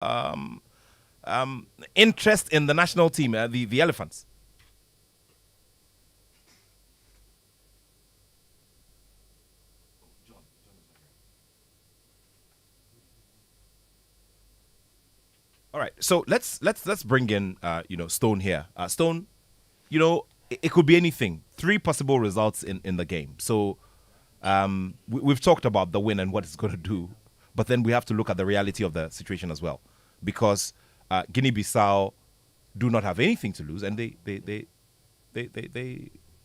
um, interest in the national team, the Elephants? All right, so let's bring in Stone here. Stone, it could be anything. Three possible results in the game. So we've talked about the win and what it's going to do, but then we have to look at the reality of the situation as well, because Guinea-Bissau do not have anything to lose, and they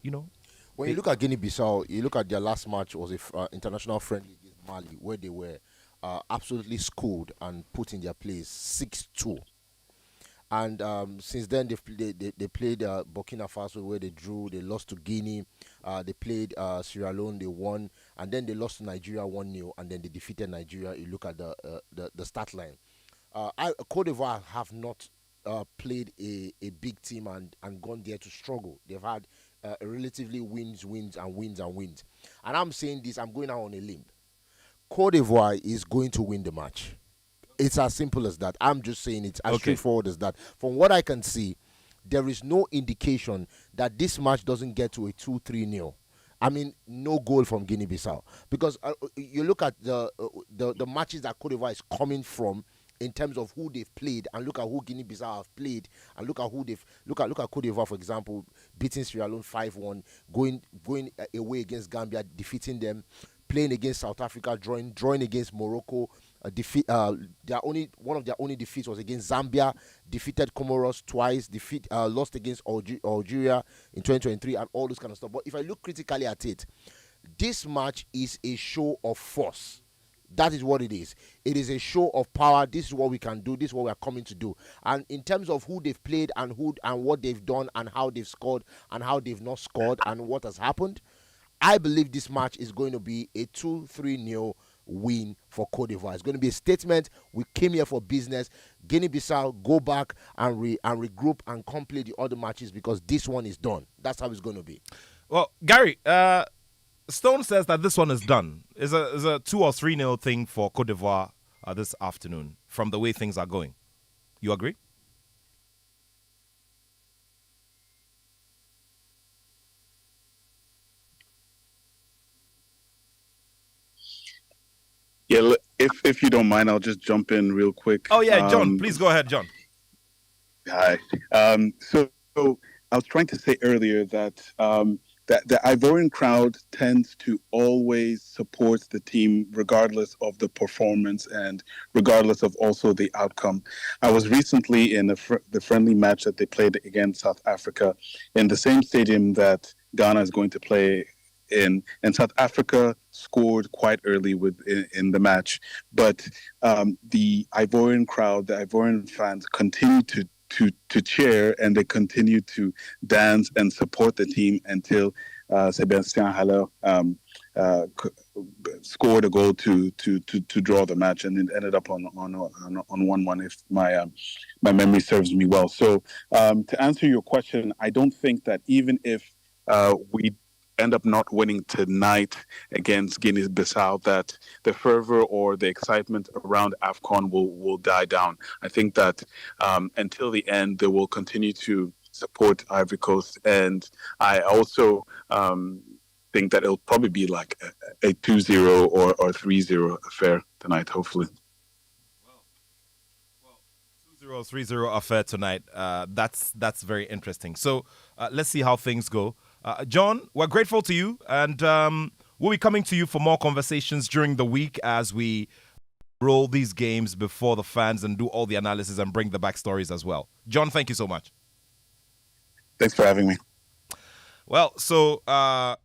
you know When you they look at Guinea-Bissau, you look at their last match was a international friendly against Mali, where they were absolutely schooled and put in their place 6-2. And since then, they played Burkina Faso, where they drew. They lost to Guinea. They played Sierra Leone. They won, and then they lost to Nigeria 1-0, and then they defeated Nigeria. You look at the stat line. Cote d'Ivoire have not played a big team and gone there to struggle. They've had relatively wins, and wins and wins. And I'm saying this. I'm going out on a limb. Cote d'Ivoire is going to win the match. It's as simple as that. I'm just saying it's as okay. straightforward as that. From what I can see, there is no indication that this match doesn't get to a 2-3-0. I mean, no goal from Guinea-Bissau, because you look at the matches that Cote d'Ivoire is coming from in terms of who they've played, and look at who Guinea-Bissau have played, and look at who they've look at Cote d'Ivoire, for example, beating Sierra Leone 5-1, going away against Gambia, defeating them, playing against South Africa, drawing against Morocco. Defeat. Their only one of their only defeats was against Zambia. Defeated Comoros twice. Lost against Algeria in 2023, and all this kind of stuff. But if I look critically at it, this match is a show of force. That is what it is. It is a show of power. This is what we can do. This is what we are coming to do. And in terms of who they've played and who and what they've done and how they've scored and how they've not scored and what has happened, I believe this match is going to be a 2-3-0 win for Cote d'Ivoire. It's going to be a statement. We came here for business. Guinea-Bissau, go back and regroup and complete the other matches, because this one is done. That's how it's going to be. Well, Gary, Stone says that this one is done. Is a 2 or 3-0 thing for Cote d'Ivoire this afternoon from the way things are going. You agree? Yeah, if you don't mind, I'll just jump in real quick. Oh yeah, John, please go ahead, John. Hi. So I was trying to say earlier that that the Ivorian crowd tends to always support the team regardless of the performance and regardless of also the outcome. I was recently in the friendly match that they played against South Africa in the same stadium that Ghana is going to play in, and South Africa scored quite early in the match, but the Ivorian crowd, the Ivorian fans, continue to cheer, and they continue to dance and support the team until Sebastien Haller scored a goal to draw the match, and it ended up on 1-1, if my memory serves me well. So to answer your question, I don't think that even if we end up not winning tonight against Guinea-Bissau, that the fervor or the excitement around AFCON will die down. I think that until the end, they will continue to support Ivory Coast. And I also think that it'll probably be like a 2-0 or 3-0 affair tonight, hopefully. Well, 2-0, 3-0 affair tonight. That's very interesting. So let's see how things go. John, we're grateful to you, and we'll be coming to you for more conversations during the week as we roll these games before the fans and do all the analysis and bring the backstories as well. John, thank you so much. Thanks for having me. Well, so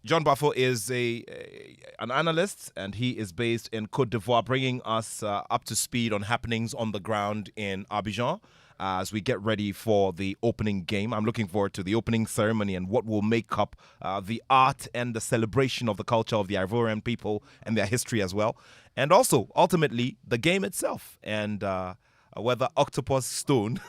John Buffo is an analyst, and he is based in Côte d'Ivoire, bringing us up to speed on happenings on the ground in Abidjan as we get ready for the opening game. I'm looking forward to the opening ceremony and what will make up the art and the celebration of the culture of the Ivorian people and their history as well. And also, ultimately, the game itself and whether Octopus Stone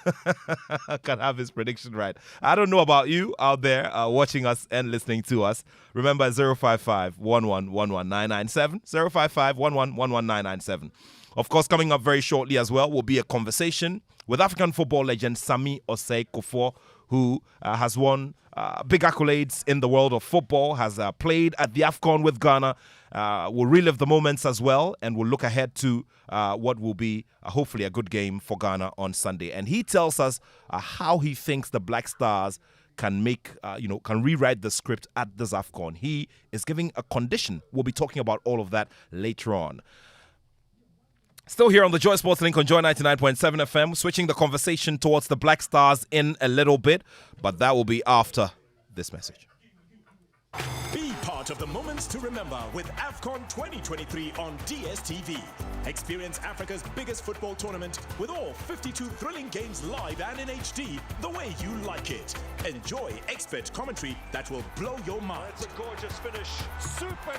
can have his prediction right. I don't know about you out there watching us and listening to us. Remember 055 111 1997, 055 111 1997. Of course, coming up very shortly as well will be a conversation with African football legend Sami Osei Kuffour, who has won big accolades in the world of football, has played at the AFCON with Ghana. We'll relive the moments as well, and we'll look ahead to what will be hopefully a good game for Ghana on Sunday. And he tells us how he thinks the Black Stars can can rewrite the script at this AFCON. He is giving a condition. We'll be talking about all of that later on. Still here on the Joy Sports Link on Joy 99.7 FM, switching the conversation towards the Black Stars in a little bit, but that will be after this message. Be part of the moments to remember with AFCON 2023 on DSTV. Experience Africa's biggest football tournament with all 52 thrilling games live and in HD the way you like it. Enjoy expert commentary that will blow your mind. It's a gorgeous finish. Super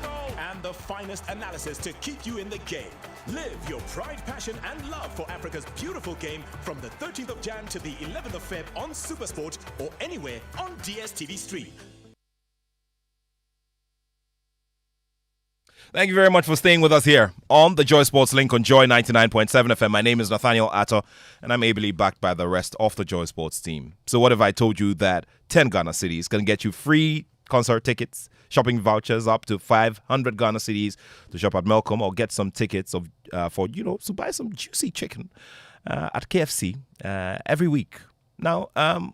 goal. And the finest analysis to keep you in the game. Live your pride, passion and love for Africa's beautiful game from the 13th of Jan to the 11th of Feb on Supersport or anywhere on DSTV Stream. Thank you very much for staying with us here on the Joy Sports Link on Joy 99.7 FM. My name is Nathaniel Attoh, and I'm ably backed by the rest of the Joy Sports team. So what if I told you that 10 Ghana cities can get you free concert tickets, shopping vouchers up to 500 Ghana cities to shop at Melcom, or get some tickets to buy some juicy chicken at KFC every week? Now,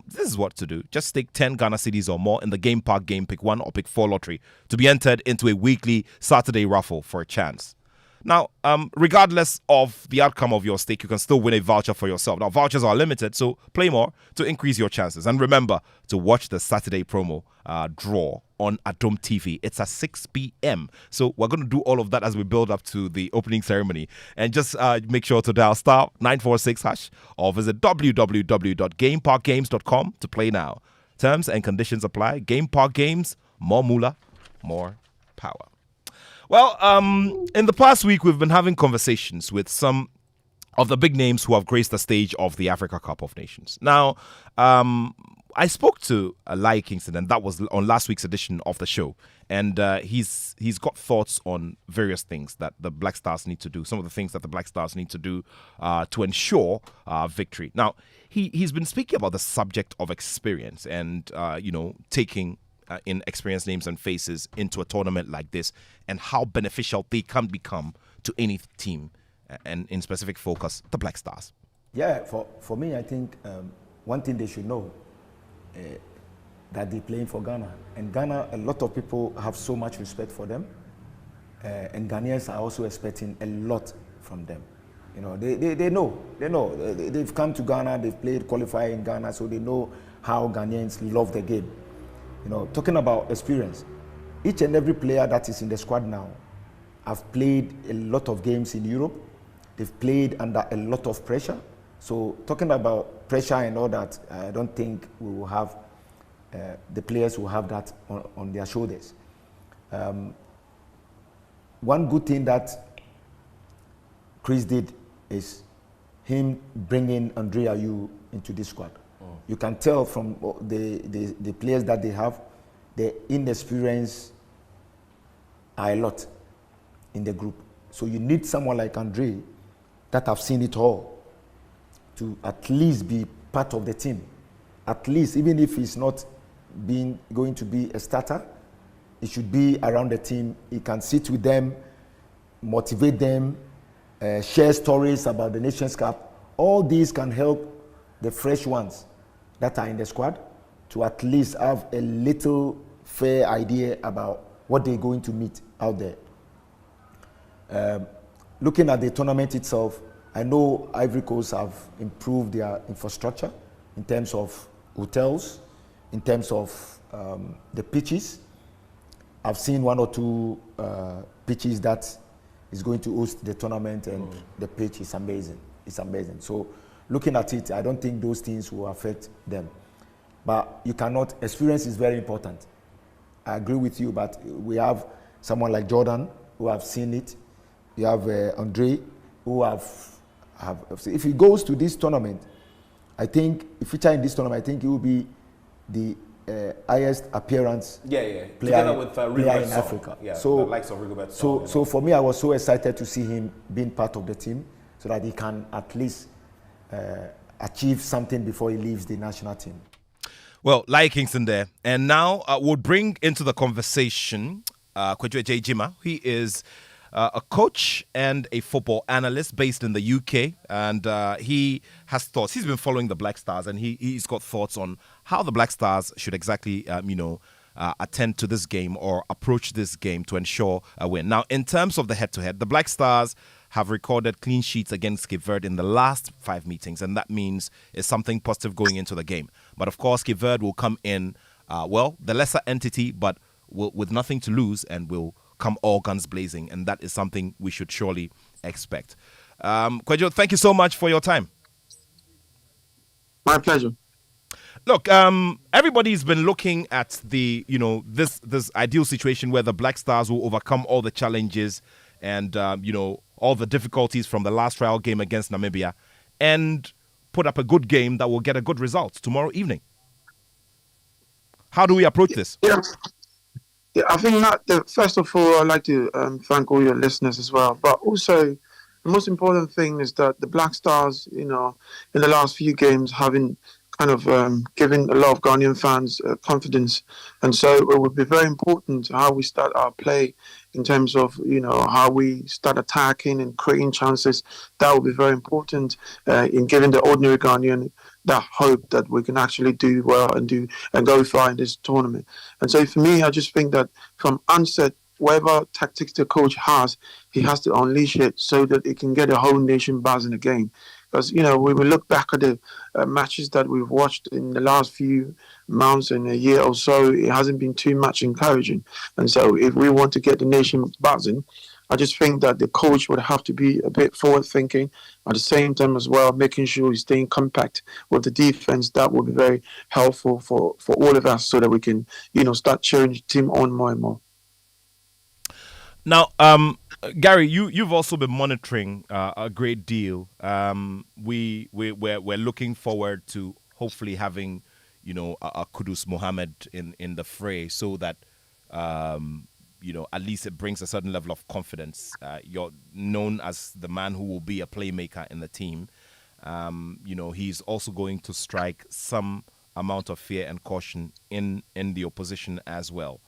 this is what to do. Just stake 10 Ghana cedis or more in the Game Park Game Pick 1 or Pick 4 lottery to be entered into a weekly Saturday raffle for a chance. Now, regardless of the outcome of your stake, you can still win a voucher for yourself. Now, vouchers are limited, so play more to increase your chances. And remember to watch the Saturday promo draw on Adom TV. It's at 6 p.m. So we're going to do all of that as we build up to the opening ceremony. And just make sure to dial star 946# or visit www.gameparkgames.com to play now. Terms and conditions apply. Game Park Games, more moolah, more power. Well, in the past week, we've been having conversations with some of the big names who have graced the stage of the Africa Cup of Nations. Now, I spoke to Lai Kingston, and that was on last week's edition of the show. And he's got thoughts on various things that the Black Stars need to do, some of the things that the Black Stars need to do to ensure victory. Now, he's been speaking about the subject of experience and, taking in experienced names and faces into a tournament like this, and how beneficial they can become to any team, and in specific focus, the Black Stars. Yeah, for me, I think one thing they should know, that they're playing for Ghana. And Ghana, a lot of people have so much respect for them, and Ghanaians are also expecting a lot from them. You know, they know. They've come to Ghana, they've played qualifying in Ghana, so they know how Ghanaians love the game. You know, talking about experience, each and every player that is in the squad now have played a lot of games in Europe. They've played under a lot of pressure. So talking about pressure and all that, I don't think we will have, the players will have that on their shoulders. One good thing that Chris did is him bringing Andre Ayew into this squad. You can tell from the players that they have, the inexperience are a lot in the group. So you need someone like Andre that have seen it all to at least be part of the team. At least, even if he's not going to be a starter, he should be around the team. He can sit with them, motivate them, share stories about the Nations Cup. All these can help the fresh ones that are in the squad to at least have a little fair idea about what they're going to meet out there. Looking at the tournament itself, I know Ivory Coast have improved their infrastructure in terms of hotels, in terms of the pitches. I've seen one or two pitches that is going to host the tournament, and the pitch is amazing. It's amazing. So looking at it, I don't think those things will affect them. But you cannot, experience is very important. I agree with you, but we have someone like Jordan who have seen it. You have Andre who have if he goes to this tournament, I think, if he feature in this tournament, I think he will be the highest appearance Together player, with player in Africa. So, the likes of Rigobert Song. So for me, I was so excited to see him being part of the team so that he can at least achieve something before he leaves the national team. Well, Lai Kingston there. And now we'll bring into the conversation Kwadwo J. Jima. He is a coach and a football analyst based in the UK. And he has thoughts. He's been following the Black Stars, and he's got thoughts on how the Black Stars should exactly, attend to this game or approach this game to ensure a win. Now, in terms of the head-to-head, the Black Stars have recorded clean sheets against Cape Verde in the last 5 meetings, and that means it's something positive going into the game. But of course, Cape Verde will come in, the lesser entity, but with nothing to lose, and will come all guns blazing, and that is something we should surely expect. Kwadwo, thank you so much for your time. My pleasure. Look, everybody's been looking at the, this ideal situation where the Black Stars will overcome all the challenges and, all the difficulties from the last trial game against Namibia and put up a good game that will get a good result tomorrow evening. How do we approach this? Yeah, I think that first of all, I'd like to thank all your listeners as well. But also, the most important thing is that the Black Stars, in the last few games, having kind of giving a lot of Ghanaian fans confidence. And so it would be very important how we start our play in terms of, how we start attacking and creating chances. That would be very important in giving the ordinary Ghanaian that hope that we can actually do well and go far in this tournament. And so for me, I just think that from onset, whatever tactics the coach has, he has to unleash it so that it can get the whole nation buzzing again. Because, when we look back at the matches that we've watched in the last few months and a year or so, it hasn't been too much encouraging. And so if we want to get the nation buzzing, I just think that the coach would have to be a bit forward-thinking at the same time as well, making sure he's staying compact with the defense. That would be very helpful for all of us so that we can, start cheering the team on more and more. Now, Gary, you've also been monitoring a great deal. We're looking forward to hopefully having, a Kudus Mohammed in the fray, so that at least it brings a certain level of confidence. You're known as the man who will be a playmaker in the team. He's also going to strike some amount of fear and caution in the opposition as well.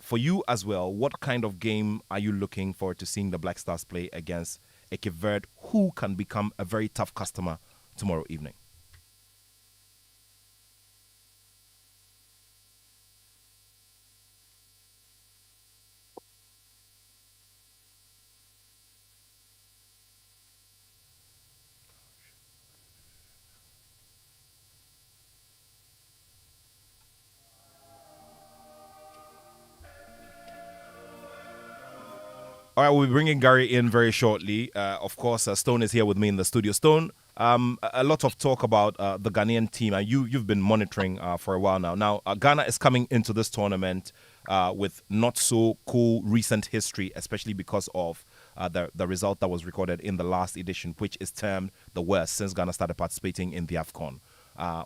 For you as well, what kind of game are you looking forward to seeing the Black Stars play against Cape Verde, who can become a very tough customer tomorrow evening? All right, we'll be bringing Gary in very shortly. Of course, Stone is here with me in the studio. Stone, a lot of talk about the Ghanaian team, and you've been monitoring for a while now. Now, Ghana is coming into this tournament with not so cool recent history, especially because of the result that was recorded in the last edition, which is termed the worst since Ghana started participating in the AFCON.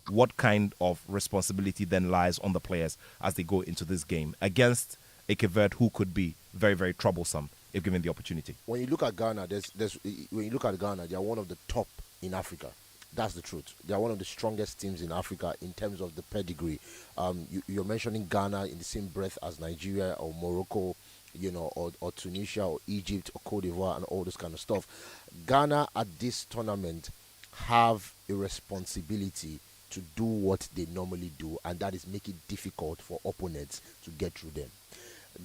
What kind of responsibility then lies on the players as they go into this game against a Cape Verde who could be very, very troublesome if given the opportunity? When you look at Ghana, when you look at Ghana, they are one of the top in Africa. That's the truth. They are one of the strongest teams in Africa in terms of the pedigree. You're mentioning Ghana in the same breath as Nigeria or Morocco, or Tunisia or Egypt or Cote d'Ivoire and all this kind of stuff. Ghana at this tournament have a responsibility to do what they normally do, and that is make it difficult for opponents to get through them.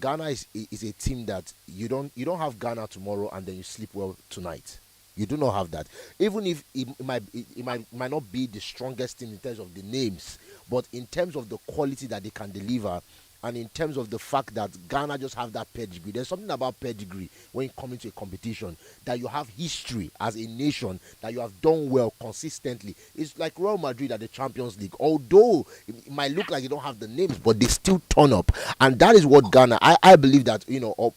Ghana is a team that you don't have Ghana tomorrow and then you sleep well tonight. You do not have that. Even if it might not be the strongest team in terms of the names, but in terms of the quality that they can deliver, And in terms of the fact that Ghana just have that pedigree, there's something about pedigree when you come into a competition, that you have history as a nation, that you have done well consistently. It's like Real Madrid at the Champions League. Although it might look like you don't have the names, but they still turn up. And that is what Ghana, I believe that,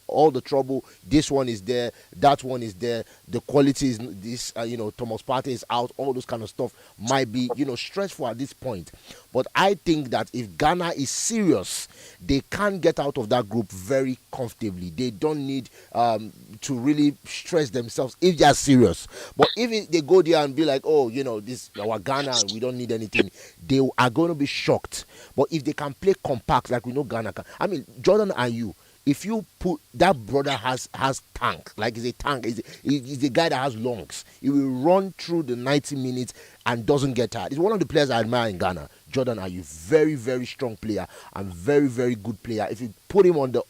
all the trouble, this one is there, that one is there, the quality is this, Thomas Partey is out, all those kind of stuff might be, stressful at this point. But I think that if Ghana is serious, they can get out of that group very comfortably. They don't need to really stress themselves if they are serious. But if they go there and be like, oh, this our Ghana, we don't need anything, they are going to be shocked. But if they can play compact like we know Ghana can, I mean, Jordan and you, if you put that brother has tank, like he's a tank, he's a guy that has lungs. He will run through the 90 minutes and doesn't get tired. He's one of the players I admire in Ghana. Jordan Ayew, very, very strong player and very, very good player. If you put him on the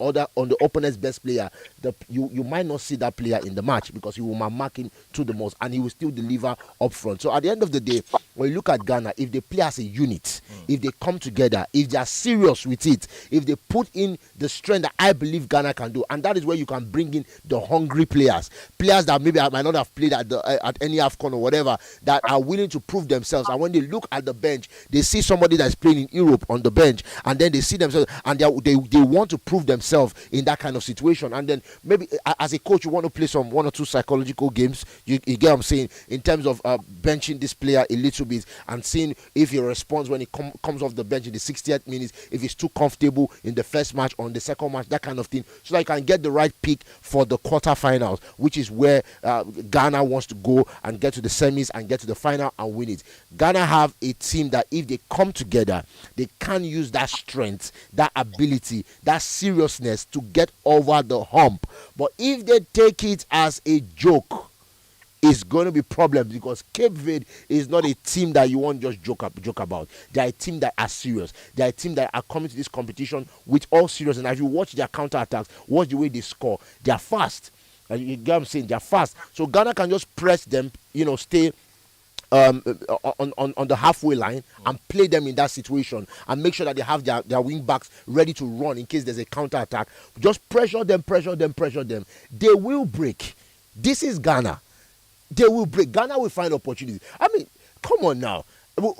opponent's best player, you might not see that player in the match because he will mark him to the most and he will still deliver up front. So at the end of the day, when you look at Ghana, if they play as a unit, if they come together, if they are serious with it, if they put in the strength that I believe Ghana can do, and that is where you can bring in the hungry players that maybe I might not have played at any AFCON or whatever, that are willing to prove themselves. And when they look at the bench, they see somebody that's playing in Europe on the bench, and then they see themselves and they want to prove themselves in that kind of situation. And then maybe as a coach, you want to play some 1 or 2 psychological games. You get what I'm saying, in terms of benching this player a little bit and seeing if he responds when he comes off the bench in the 60th minutes, if he's too comfortable in the first match or in the second match, that kind of thing, so that you can get the right pick for the quarterfinals, which is where Ghana wants to go and get to the semis and get to the final and win it. Ghana have a team that if they come together, they can use that strength, that ability, that seriousness to get over the hump. But if they take it as a joke, it's going to be problems, because Cape Verde is not a team that you want just joke about. They are a team that are serious. They are a team that are coming to this competition with all seriousness. And if you watch their counter-attacks, watch the way they score, they are fast. You get what I'm saying? They are fast. So Ghana can just press them, stay on the halfway line and play them in that situation and make sure that they have their wing backs ready to run in case there's a counter-attack. Just pressure them. They will break. This is Ghana. They will break. Ghana will find opportunities. I mean, come on now.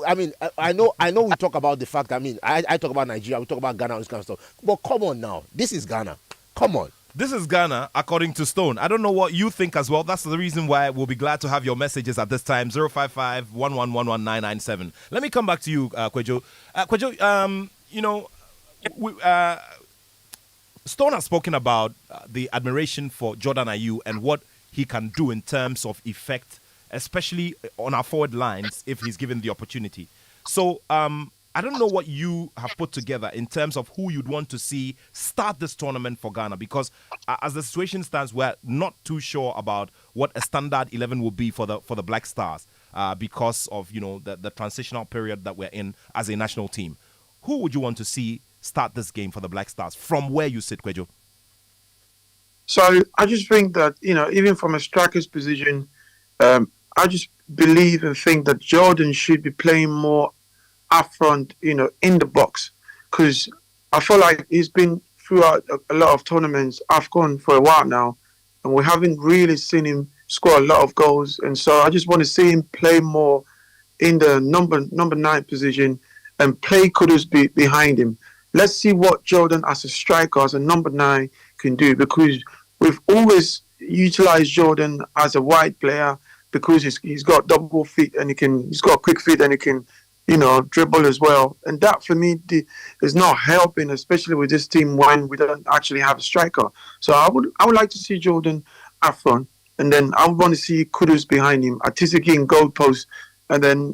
I mean, I know we talk about the fact, I talk about Nigeria, we talk about Ghana and this kind of stuff. But come on now. This is Ghana. Come on. This is Ghana, according to Stone. I don't know what you think as well. That's the reason why we'll be glad to have your messages at this time. 055-111-1997. Let me come back to you, Kwejo. Kwejo, Stone has spoken about the admiration for Jordan Ayew and what he can do in terms of effect, especially on our forward lines if he's given the opportunity. So I don't know what you have put together in terms of who you'd want to see start this tournament for Ghana, because as the situation stands, we're not too sure about what a standard 11 will be for the Black Stars because of the transitional period that we're in as a national team. Who would you want to see start this game for the Black Stars from where you sit, Kwejo? So I just think that, even from a striker's position, I just believe and think that Jordan should be playing more up front, in the box, because I feel like he's been throughout a lot of tournaments, AFCON for a while now, and we haven't really seen him score a lot of goals. And so I just want to see him play more in the number 9 position and play Kudus behind him. Let's see what Jordan as a striker, as a number 9, can do, because we've always utilized Jordan as a wide player because he's got double feet and he's got quick feet and he can, dribble as well. And that for me is not helping, especially with this team when we don't actually have a striker. So I would like to see Jordan up front, and then I would want to see Kudus behind him, Atisiki in goal post, and then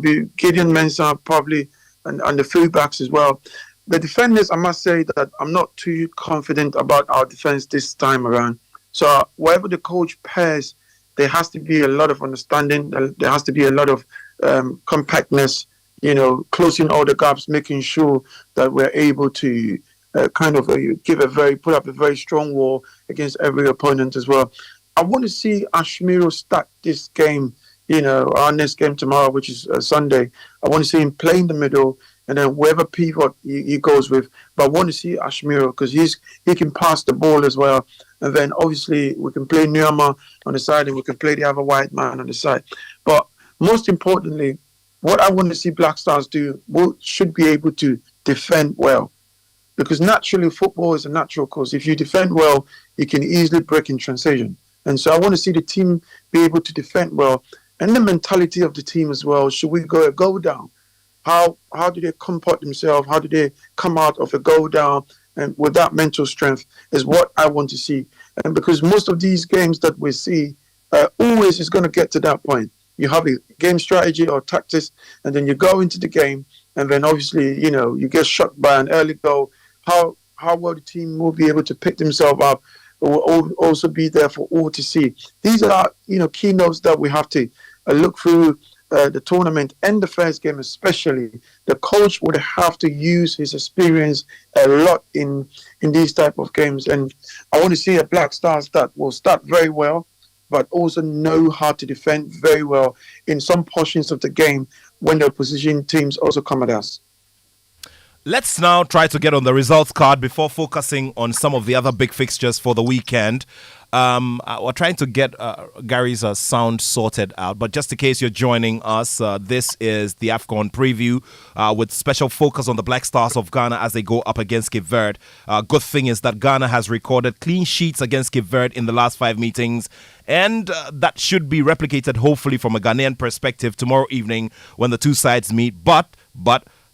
be Gideon Mensah probably, and the fullbacks as well. The defenders, I must say that I'm not too confident about our defense this time around. So wherever the coach pairs, there has to be a lot of understanding. There has to be a lot of compactness, closing all the gaps, making sure that we're able to put up a very strong wall against every opponent as well. I want to see Ashmiro start this game, our next game tomorrow, which is Sunday. I want to see him play in the middle, and then whoever pivot he goes with. But I want to see Ashmiro because he can pass the ball as well. And then obviously we can play Nyama on the side, and we can play the other white man on the side. But most importantly, what I want to see Black Stars do should be able to defend well. Because naturally, football is a natural course. If you defend well, you can easily break in transition. And so I want to see the team be able to defend well. And the mentality of the team as well. Should we go down? How do they comport themselves? How do they come out of a go down? And with that mental strength is what I want to see. And because most of these games that we see always is going to get to that point. You have a game strategy or tactics, and then you go into the game, and then obviously, you get shot by an early goal. How well the team will be able to pick themselves up will also be there for all to see. These are, keynotes that we have to look through the tournament and the first game especially. The coach would have to use his experience a lot in these type of games. And I want to see a Black Stars that will start very well, but also know how to defend very well in some portions of the game when the opposition teams also come at us. Let's now try to get on the results card before focusing on some of the other big fixtures for the weekend. We're trying to get Gary's sound sorted out, but just in case you're joining us, this is the AFCON preview with special focus on the Black Stars of Ghana as they go up against Cape Verde. Good thing is that Ghana has recorded clean sheets against Cape Verde in the last 5 meetings, and that should be replicated hopefully from a Ghanaian perspective tomorrow evening when the two sides meet. But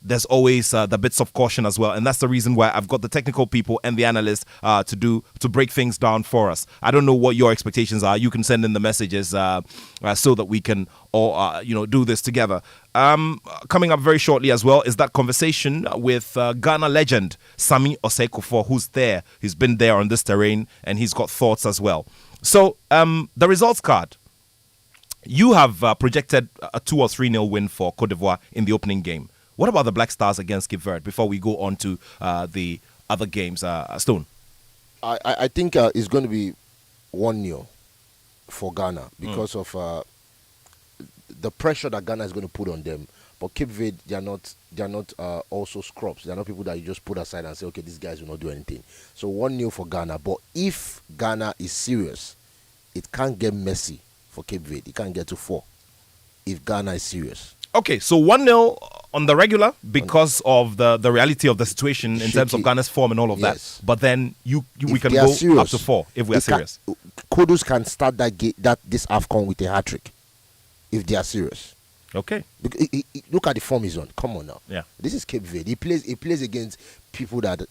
there's always the bits of caution as well, and that's the reason why I've got the technical people and the analysts to break things down for us. I don't know what your expectations are. You can send in the messages so that we can all do this together. Coming up very shortly as well is that conversation with Ghana legend Sami Osei-Kuffour, who's there. He's been there on this terrain, and he's got thoughts as well. So the results card. You have projected a 2 or 3-0 win for Cote d'Ivoire in the opening game. What about the Black Stars against Cape Verde before we go on to the other games, Stone? I think it's going to be 1-0 for Ghana because of the pressure that Ghana is going to put on them. But Cape Verde, they are not also scrubs. They are not people that you just put aside and say, okay, these guys will not do anything. So 1-0 for Ghana. But if Ghana is serious, it can't get messy for Cape Verde. It can't get to 4 if Ghana is serious. Okay, so 1-0 on the regular because of the reality of the situation in terms of Ghana's form and all of that. But then we can go serious, up to 4 if we are serious. Kudus can start this AFCON with a hat-trick if they are serious. Okay. Look at the form he's on. Come on now. Yeah. This is Cape Verde. He plays against people that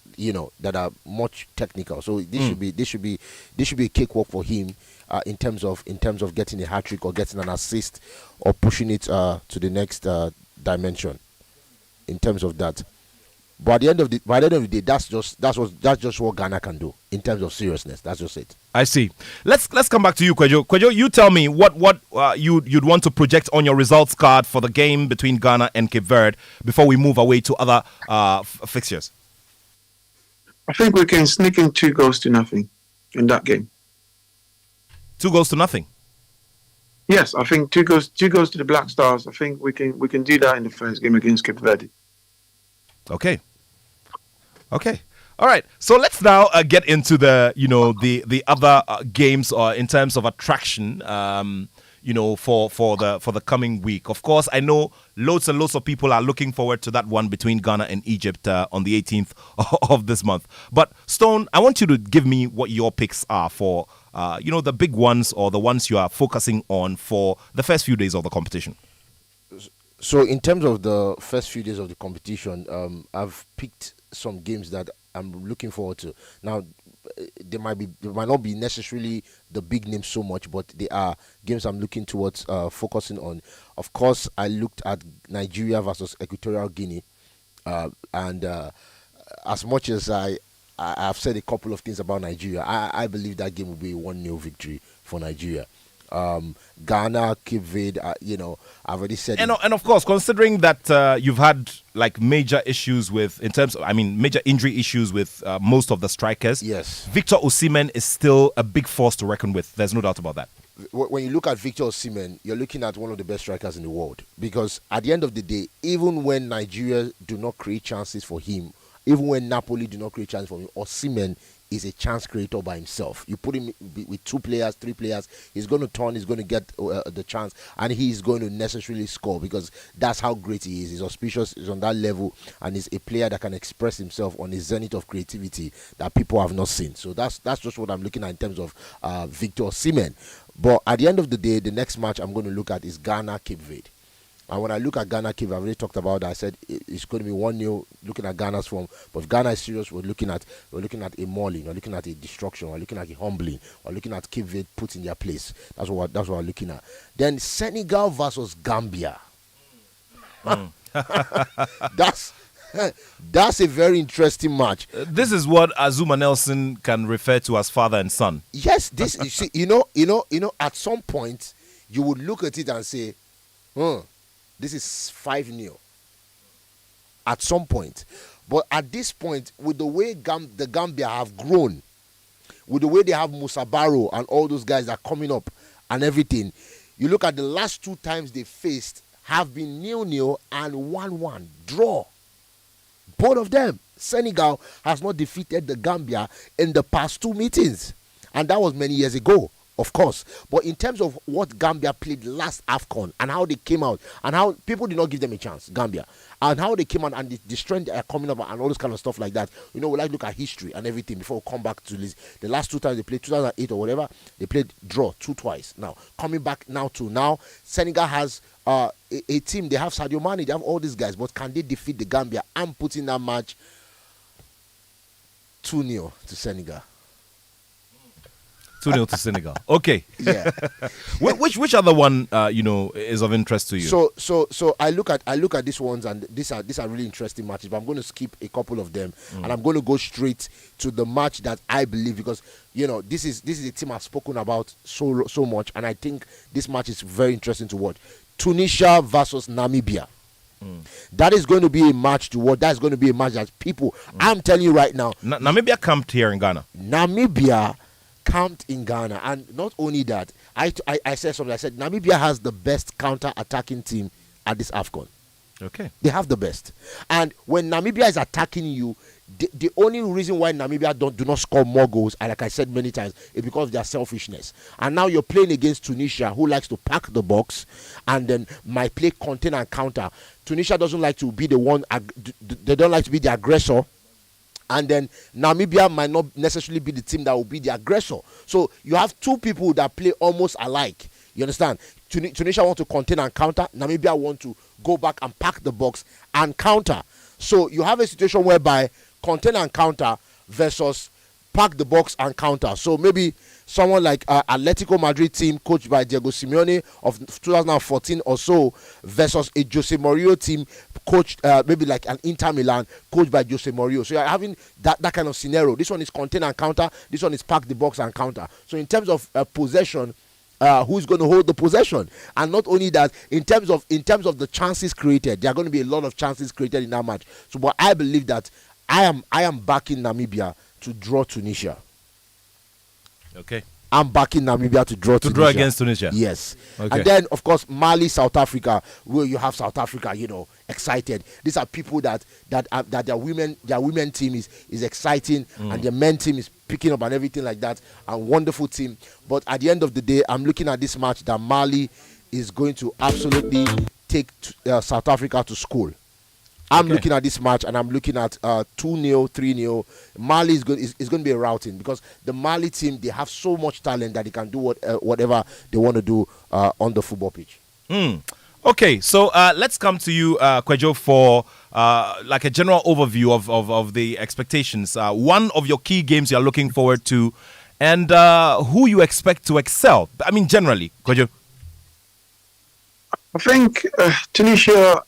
that are much technical. So this should be a cakewalk for him in terms of getting a hat trick or getting an assist or pushing it to the next dimension. In terms of that. But by the end of the day, that's just what Ghana can do in terms of seriousness. That's just it. I see. Let's come back to you, Kwejo. Kwejo, you tell me what you'd want to project on your results card for the game between Ghana and Cape Verde before we move away to other fixtures. I think we can sneak in 2-0 in that game. 2-0. Yes, I think 2 goes to the Black Stars. I think we can do that in the first game against Cape Verde. Okay. All right. So let's now get into the other games in terms of attraction. For the coming week. Of course, I know loads and loads of people are looking forward to that one between Ghana and Egypt on the 18th of this month. But Stone, I want you to give me what your picks are for the big ones or the ones you are focusing on for the first few days of the competition. So in terms of the first few days of the competition, I've picked some games that I'm looking forward to. Now, they might not be necessarily the big names so much, but they are games I'm looking towards focusing on. Of course, I looked at Nigeria versus Equatorial Guinea, and as much as I've said a couple of things about Nigeria, I believe that game will be a 1-0 victory for Nigeria. Ghana, Cape Verde, I've already said. And of course, considering that you've had major issues major injury issues with most of the strikers. Yes. Victor Osimhen is still a big force to reckon with. There's no doubt about that. when you look at Victor Osimhen, you're looking at one of the best strikers in the world. Because at the end of the day, even when Nigeria do not create chances for him, even when Napoli do not create chances for him, Osimhen is a chance creator by himself. You put him with 2 players, 3 players, he's going to turn, he's going to get the chance, and he's going to necessarily score, because that's how great he is. He's auspicious, he's on that level, and he's a player that can express himself on a zenith of creativity that people have not seen. So that's just what I'm looking at in terms of Victor Osimhen. But at the end of the day, the next match I'm going to look at is Ghana Cape Verde. And when I look at Ghana Cape, I've already talked about that. I said it's going to be 1-0 looking at Ghana's form. But if Ghana is serious, we're looking at a mauling, we're looking at a destruction, we're looking at a humbling, we're looking at Cape Verde put in their place. That's what we're looking at. Then Senegal versus Gambia. That's a very interesting match. This is what Azuma Nelson can refer to as father and son. Yes, this you see, you know, at some point you would look at it and say, this is 5-0 at some point. But at this point, with the way the Gambia have grown, with the way they have Musa Barrow and all those guys that are coming up and everything, you look at the last 2 times they faced have been 0-0 and 1-1 draw. Both of them. Senegal has not defeated the Gambia in the past 2 meetings, and that was many years ago, of course. But in terms of what Gambia played last AFCON and how they came out and how people did not give them a chance, Gambia, and how they came out and the strength are coming up and all this kind of stuff like that. You know, we like to look at history and everything before we come back to this. The last 2 times they played, 2008 or whatever, they played draw twice. Now, coming back now, Senegal has a team. They have Sadio Mane, they have all these guys, but can they defeat the Gambia? I'm putting that match 2-0 to Senegal. 2-0 to Senegal. Okay. Yeah. Which other one is of interest to you? So I look at these ones, and these are really interesting matches, but I'm going to skip a couple of them, and I'm going to go straight to the match that I believe, because this is a team I've spoken about so much, and I think this match is very interesting to watch. Tunisia versus Namibia. That is going to be a match to watch. That's going to be a match that people. I'm telling you right now. Namibia camped here in Ghana. Namibia camped in Ghana, and not only that, I said something. I said Namibia has the best counter-attacking team at this AFCON. Okay, they have the best, and when Namibia is attacking you, the only reason why Namibia do not score more goals, and like I said many times, is because of their selfishness. And now you're playing against Tunisia, who likes to pack the box and then might play contain and counter. Tunisia doesn't like to be the one. They don't like to be the aggressor. And then Namibia might not necessarily be the team that will be the aggressor. So you have 2 people that play almost alike. You understand? Tunisia want to contain and counter. Namibia want to go back and pack the box and counter. So you have a situation whereby contain and counter versus pack the box and counter. So maybe someone like Atletico Madrid team coached by Diego Simeone of 2014 or so versus a Jose Mourinho team coached maybe like an Inter Milan coached by Jose Mourinho. So you're having that kind of scenario. This one is contain and counter. This one is pack the box and counter. So in terms of possession, who's going to hold the possession? And not only that, in terms of the chances created, there are going to be a lot of chances created in that match. So, but I believe that I am backing Namibia to draw Tunisia. Okay. I'm backing Namibia to draw Tunisia. Draw against Tunisia. Yes. Okay. And then, of course, Mali, South Africa, where you have South Africa, excited. These are people that their women team is exciting, and their men team is picking up and everything like that. A wonderful team. But at the end of the day, I'm looking at this match that Mali is going to absolutely take South Africa to school. I'm looking at this match, and I'm looking at 2-0, 3-0. Mali is going to be a routing, because the Mali team, they have so much talent that they can do whatever they want to do on the football pitch. Okay, so let's come to you, Kwejo, for like a general overview of the expectations. One of your key games you're looking forward to, and who you expect to excel. I mean, generally, Kwejo. I think Tunisia,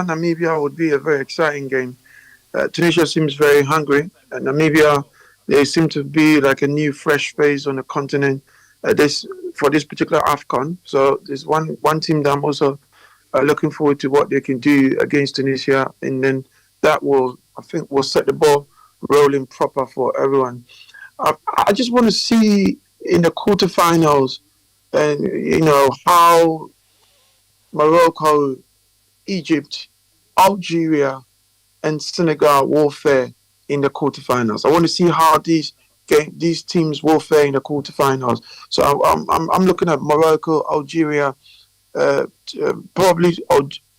Namibia would be a very exciting game. Tunisia seems very hungry, and Namibia, they seem to be like a new, fresh phase on the continent. For this particular AFCON, so there's one team that I'm also looking forward to what they can do against Tunisia, and then that will set the ball rolling proper for everyone. I just want to see in the quarterfinals and you know how Morocco, Egypt, Algeria, and Senegal will fare in the quarterfinals. I want to see how these teams will fare in the quarterfinals. So I'm looking at Morocco, Algeria, probably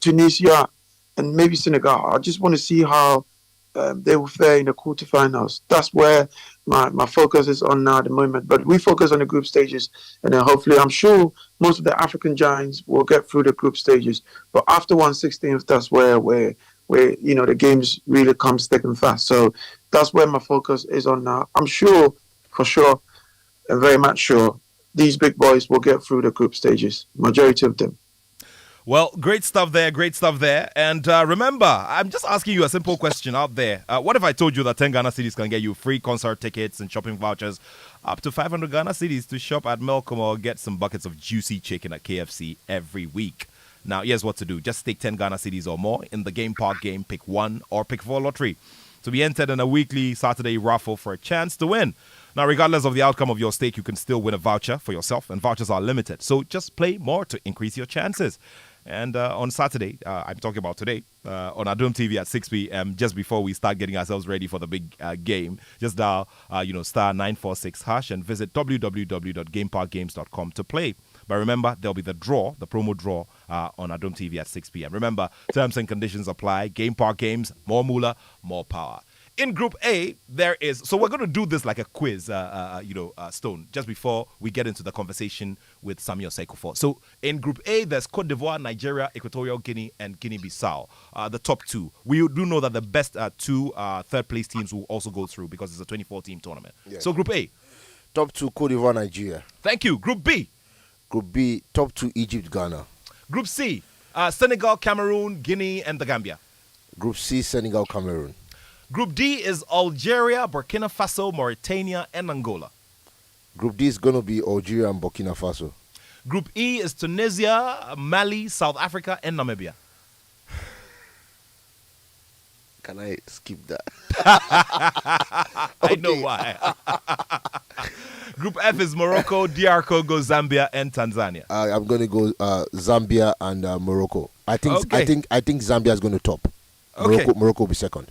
Tunisia, and maybe Senegal. I just want to see how they will fare in the quarterfinals. That's where my focus is on now at the moment. But we focus on the group stages, and then hopefully, I'm sure most of the African giants will get through the group stages. But after 1/16, that's where you know the games really come thick and fast. So that's where my focus is on now. I'm sure, for sure, and very much sure, these big boys will get through the group stages. Majority of them. Well, great stuff there, great stuff there. And remember, I'm just asking you a simple question out there. What if I told you that 10 Ghana cities can get you free concert tickets and shopping vouchers up to 500 Ghana cities to shop at Melcom or get some buckets of juicy chicken at KFC every week? Now, here's what to do. Just stake 10 Ghana cities or more in the Game Park game, pick 1 or pick 4 lottery to be entered in a weekly Saturday raffle for a chance to win. Now, regardless of the outcome of your stake, you can still win a voucher for yourself, and vouchers are limited. So just play more to increase your chances. And on Saturday, I'm talking about today, on Adom TV at 6 p.m., just before we start getting ourselves ready for the big game, just dial, star 946 hash and visit www.gameparkgames.com to play. But remember, there'll be the promo draw on Adom TV at 6 p.m. Remember, terms and conditions apply. Game Park Games, more moolah, more power. In Group A, there is... So we're going to do this like a quiz, Stone, just before we get into the conversation with Samuel Sekofor. So in Group A, there's Cote d'Ivoire, Nigeria, Equatorial Guinea, and Guinea-Bissau, the top 2. We do know that the best 2 third-place teams will also go through because it's a 24-team tournament. Yes. So Group A. Top 2, Cote d'Ivoire, Nigeria. Thank you. Group B. Group B, top 2, Egypt, Ghana. Group C, Senegal, Cameroon, Guinea, and the Gambia. Group C, Senegal, Cameroon. Group D is Algeria, Burkina Faso, Mauritania, and Angola. Group D is going to be Algeria and Burkina Faso. Group E is Tunisia, Mali, South Africa, and Namibia. Can I skip that? I know why. Group F is Morocco, DR Congo, Zambia, and Tanzania. I'm going to go Zambia and Morocco. I think Zambia is going to top. Okay. Morocco will be second.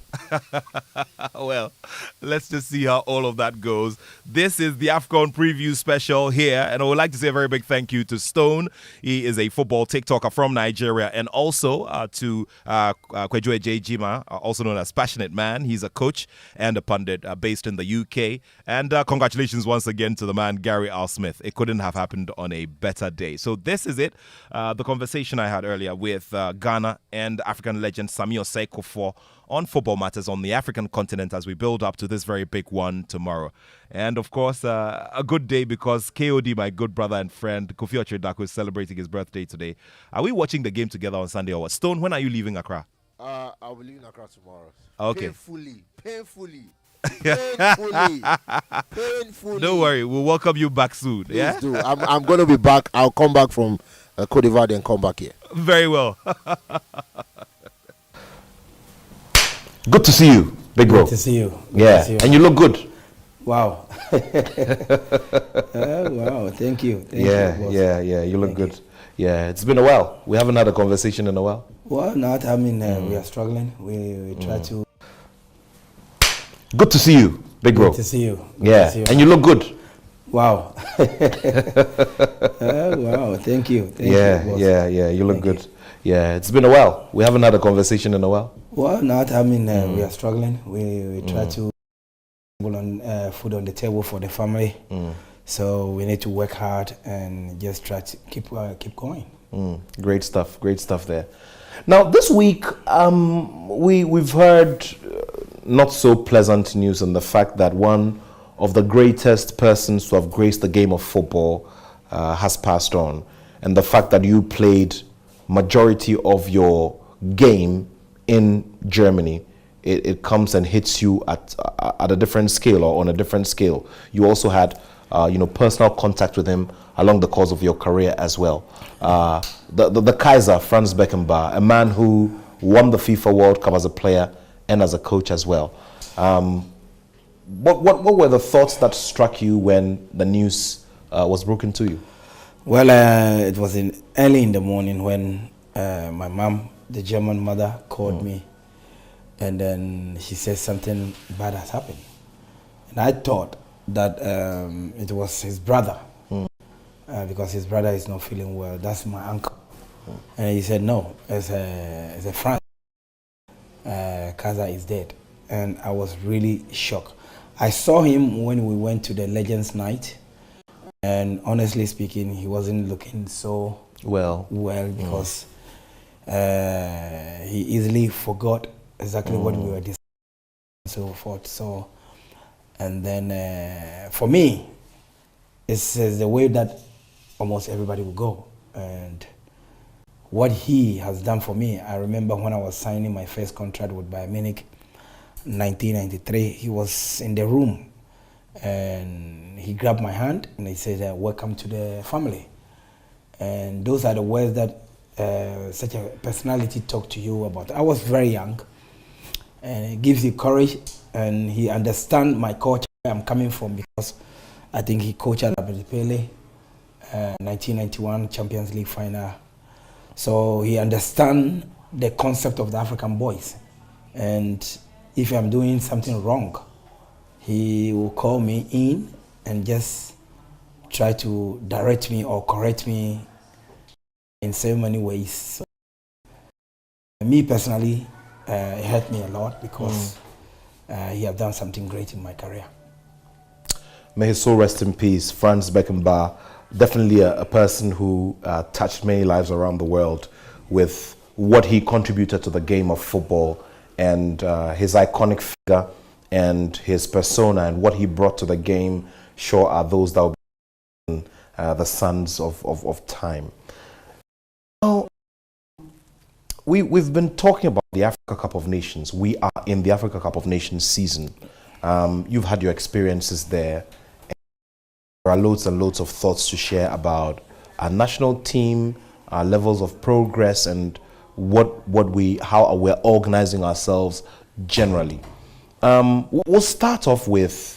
Well, let's just see how all of that goes. This is the AFCON preview special here, and I would like to say a very big thank you to Stone. He is a football TikToker from Nigeria, and also to Kwejue J. Jima, also known as Passionate Man. He's a coach and a pundit based in the UK. And congratulations once again to the man, Gary Al Smith. It couldn't have happened on a better day. So this is it. The conversation I had earlier with Ghana and African legend Samuel Sekofor on football matters on the African continent as we build up to this very big one tomorrow. And of course, a good day because KOD, my good brother and friend, Kofi Ochidako, is celebrating his birthday today. Are we watching the game together on Sunday or what? Stone, when are you leaving Accra? I'll be leaving Accra tomorrow. Okay. Painfully. Don't worry, we'll welcome you back soon. Please yeah? do. I'm going to be back. I'll come back from Cote d'Ivoire and come back here. Very well. Good to see you, big bro. Good to see you. Yeah, see you. And you look good. Wow. Wow, thank you. Thank you, you look good. Yeah, it's been a while. We haven't had a conversation in a while. Well, not. I mean, we are struggling. We try to. Good to see you, big bro. Good to see you. Yeah, see you. And you look good. Wow. Wow, thank you. Thank you, you look good. Yeah, it's been a while. We haven't had a conversation in a while. Well, not. I mean, we are struggling. We try to put on food on the table for the family. So we need to work hard and just try to keep going. Great stuff there. Now this week, we've heard not so pleasant news on the fact that one of the greatest persons to have graced the game of football has passed on, and the fact that you played majority of your game in Germany, it comes and hits you at a different scale or on a different scale. You also had personal contact with him along the course of your career as well. The Kaiser, Franz Beckenbauer, a man who won the FIFA World Cup as a player and as a coach as well. What were the thoughts that struck you when the news was broken to you? Well, it was early in the morning when my mom, the German mother, called me, and then she said something bad has happened. And I thought that it was his brother, because his brother is not feeling well. That's my uncle. And he said, no, it's a friend. Kaza is dead. And I was really shocked. I saw him when we went to the Legends Night. And honestly speaking, he wasn't looking so well because he easily forgot exactly what we were discussing and so forth. So, and then for me, it's the way that almost everybody will go. And what he has done for me, I remember when I was signing my first contract with Bayern Munich, 1993, he was in the room and he grabbed my hand and he said, welcome to the family. And those are the words that such a personality talk to you about. I was very young, and it gives you courage, and he understands my culture, where I'm coming from, because I think he coached at Pele, 1991 Champions League final. So he understands the concept of the African boys. And if I'm doing something wrong, he will call me in and just try to direct me or correct me in so many ways. So, me personally, it hurt me a lot because he have done something great in my career. May his soul rest in peace. Franz Beckenbauer, definitely a person who touched many lives around the world with what he contributed to the game of football, and his iconic figure and his persona and what he brought to the game sure are those that will be the sons of time. Now, we've been talking about the Africa Cup of Nations. We are in the Africa Cup of Nations season. You've had your experiences there. There are loads and loads of thoughts to share about our national team, our levels of progress, and how we're organizing ourselves generally. We'll start off with,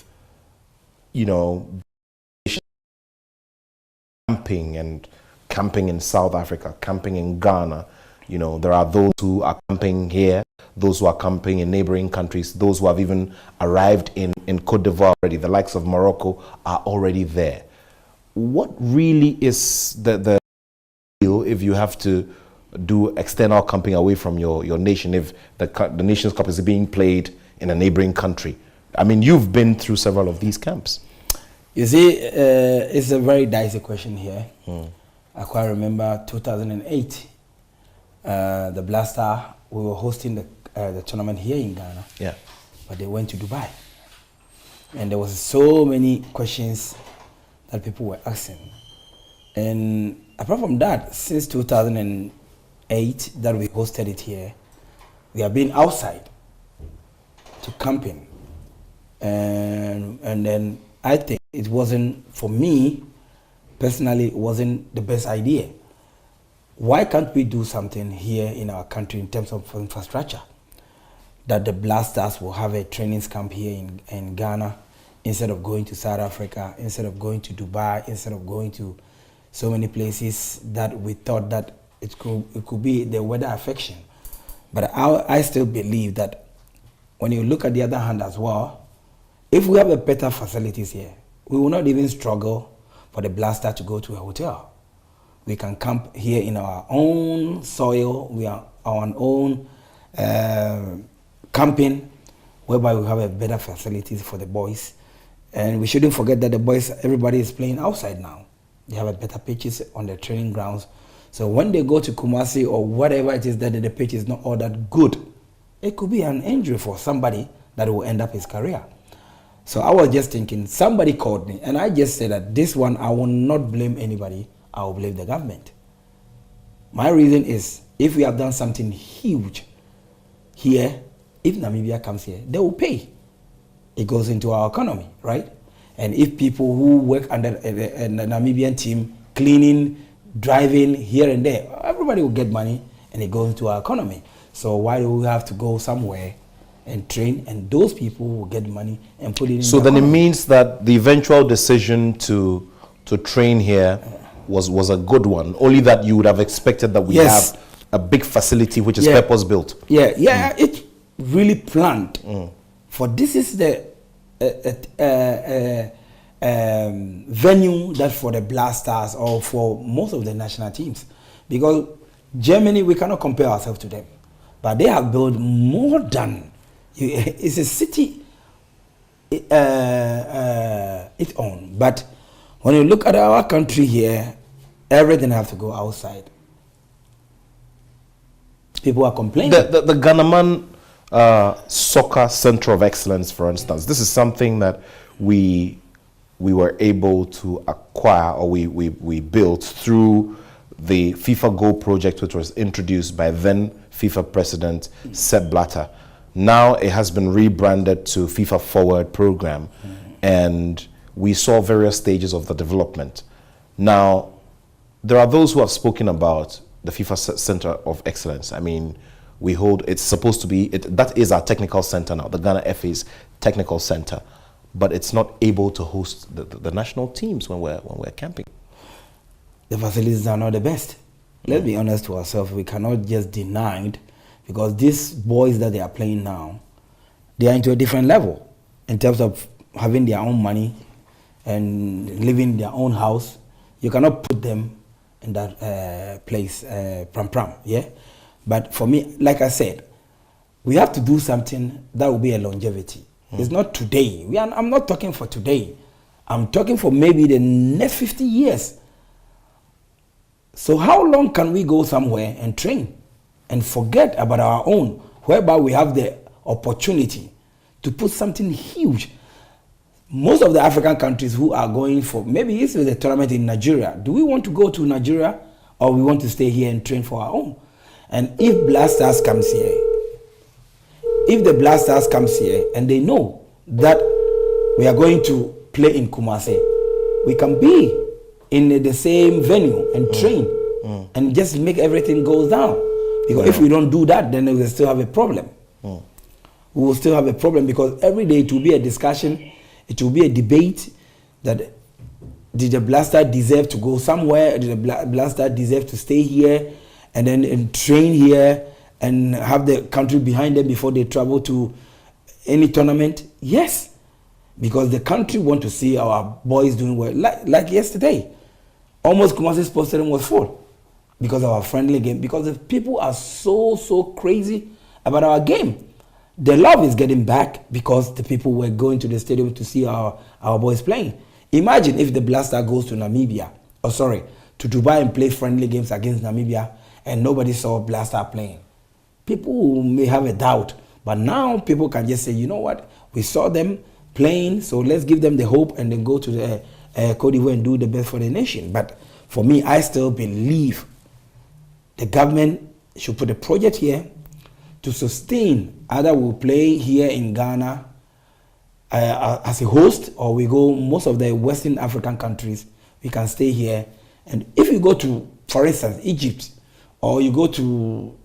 camping in South Africa, camping in Ghana. There are those who are camping here, those who are camping in neighboring countries, those who have even arrived in Cote d'Ivoire already. The likes of Morocco are already there. What really is the deal if you have to do external camping away from your nation, if the Nations Cup is being played in a neighboring country? I mean, you've been through several of these camps. You see, it's a very dicey question here. I quite remember 2008, the Blaster, we were hosting the tournament here in Ghana. Yeah. But they went to Dubai. And there was so many questions that people were asking. And apart from that, since 2008 that we hosted it here, we have been outside to camping. And then I think it wasn't, for me, personally, it wasn't the best idea. Why can't we do something here in our country in terms of infrastructure? That the Blasters will have a training camp here in Ghana, instead of going to South Africa, instead of going to Dubai, instead of going to so many places that we thought that it could be the weather affection. But I still believe that when you look at the other hand as well, if we have a better facilities here, we will not even struggle for the Blaster to go to a hotel. We can camp here in our own soil, we are our own camping, whereby we have a better facilities for the boys. And we shouldn't forget that the boys, everybody is playing outside now. They have a better pitches on the training grounds. So when they go to Kumasi or whatever it is that the pitch is not all that good, it could be an injury for somebody that will end up his career. So I was just thinking, somebody called me, and I just said that this one, I will not blame anybody, I will blame the government. My reason is, if we have done something huge here, if Namibia comes here, they will pay. It goes into our economy, right? And if people who work under a Namibian team, cleaning, driving here and there, everybody will get money and it goes into our economy. So why do we have to go somewhere and train, and those people will get money and put it in So the then economy? It means that the eventual decision to train here was a good one. Only that you would have expected that we Yes. have a big facility which is Yeah. purpose built. Yeah, it's really planned. For this is the venue that for the Blasters or for most of the national teams, because Germany, we cannot compare ourselves to them, but they have built more than it's a city its own. But when you look at our country here, everything has to go outside. People are complaining. The Ghanaman Soccer Center of Excellence, for instance, this is something that we were able to acquire, or we built through the FIFA Go project, which was introduced by then FIFA President Sepp Blatter. Now it has been rebranded to FIFA Forward program, and we saw various stages of the development. Now, there are those who have spoken about the FIFA Center of Excellence. I mean, we hold, it's supposed to be, that is our technical center now, the Ghana FA's technical center, but it's not able to host the national teams when we're camping. The facilities are not the best. Let's be honest to ourselves. We cannot just deny it, because these boys that they are playing now, they are into a different level in terms of having their own money and living in their own house. You cannot put them in that place, pram, yeah? But for me, like I said, we have to do something that will be a longevity. It's not today. I'm not talking for today. I'm talking for maybe the next 50 years. So how long can we go somewhere and train and forget about our own, whereby we have the opportunity to put something huge? Most of the African countries who are going for, maybe this is a tournament in Nigeria. Do we want to go to Nigeria, or we want to stay here and train for our own? And if Blasters comes here, if the Blasters comes here and they know that we are going to play in Kumasi, we can be in the same venue and train and just make everything go down. Because if we don't do that, then we will still have a problem. We will still have a problem, because every day it will be a discussion, it will be a debate that did the Blaster deserve to go somewhere, did the Blaster deserve to stay here and then train here and have the country behind them before they travel to any tournament? Yes, because the country want to see our boys doing well. Like yesterday, almost Kumasi Sports Stadium was full because of our friendly game, because the people are so crazy about our game. The love is getting back because the people were going to the stadium to see our boys playing. Imagine if the Blaster goes to Namibia, to Dubai and play friendly games against Namibia, and nobody saw Blaster playing. People may have a doubt, but now people can just say, you know what, we saw them playing, so let's give them the hope and then go to the Cote d'Ivoire and do the best for the nation. But for me, I still believe the government should put a project here to sustain. Either we'll play here in Ghana as a host, or we go most of the Western African countries, we can stay here. And if you go to, for instance, Egypt, or you go to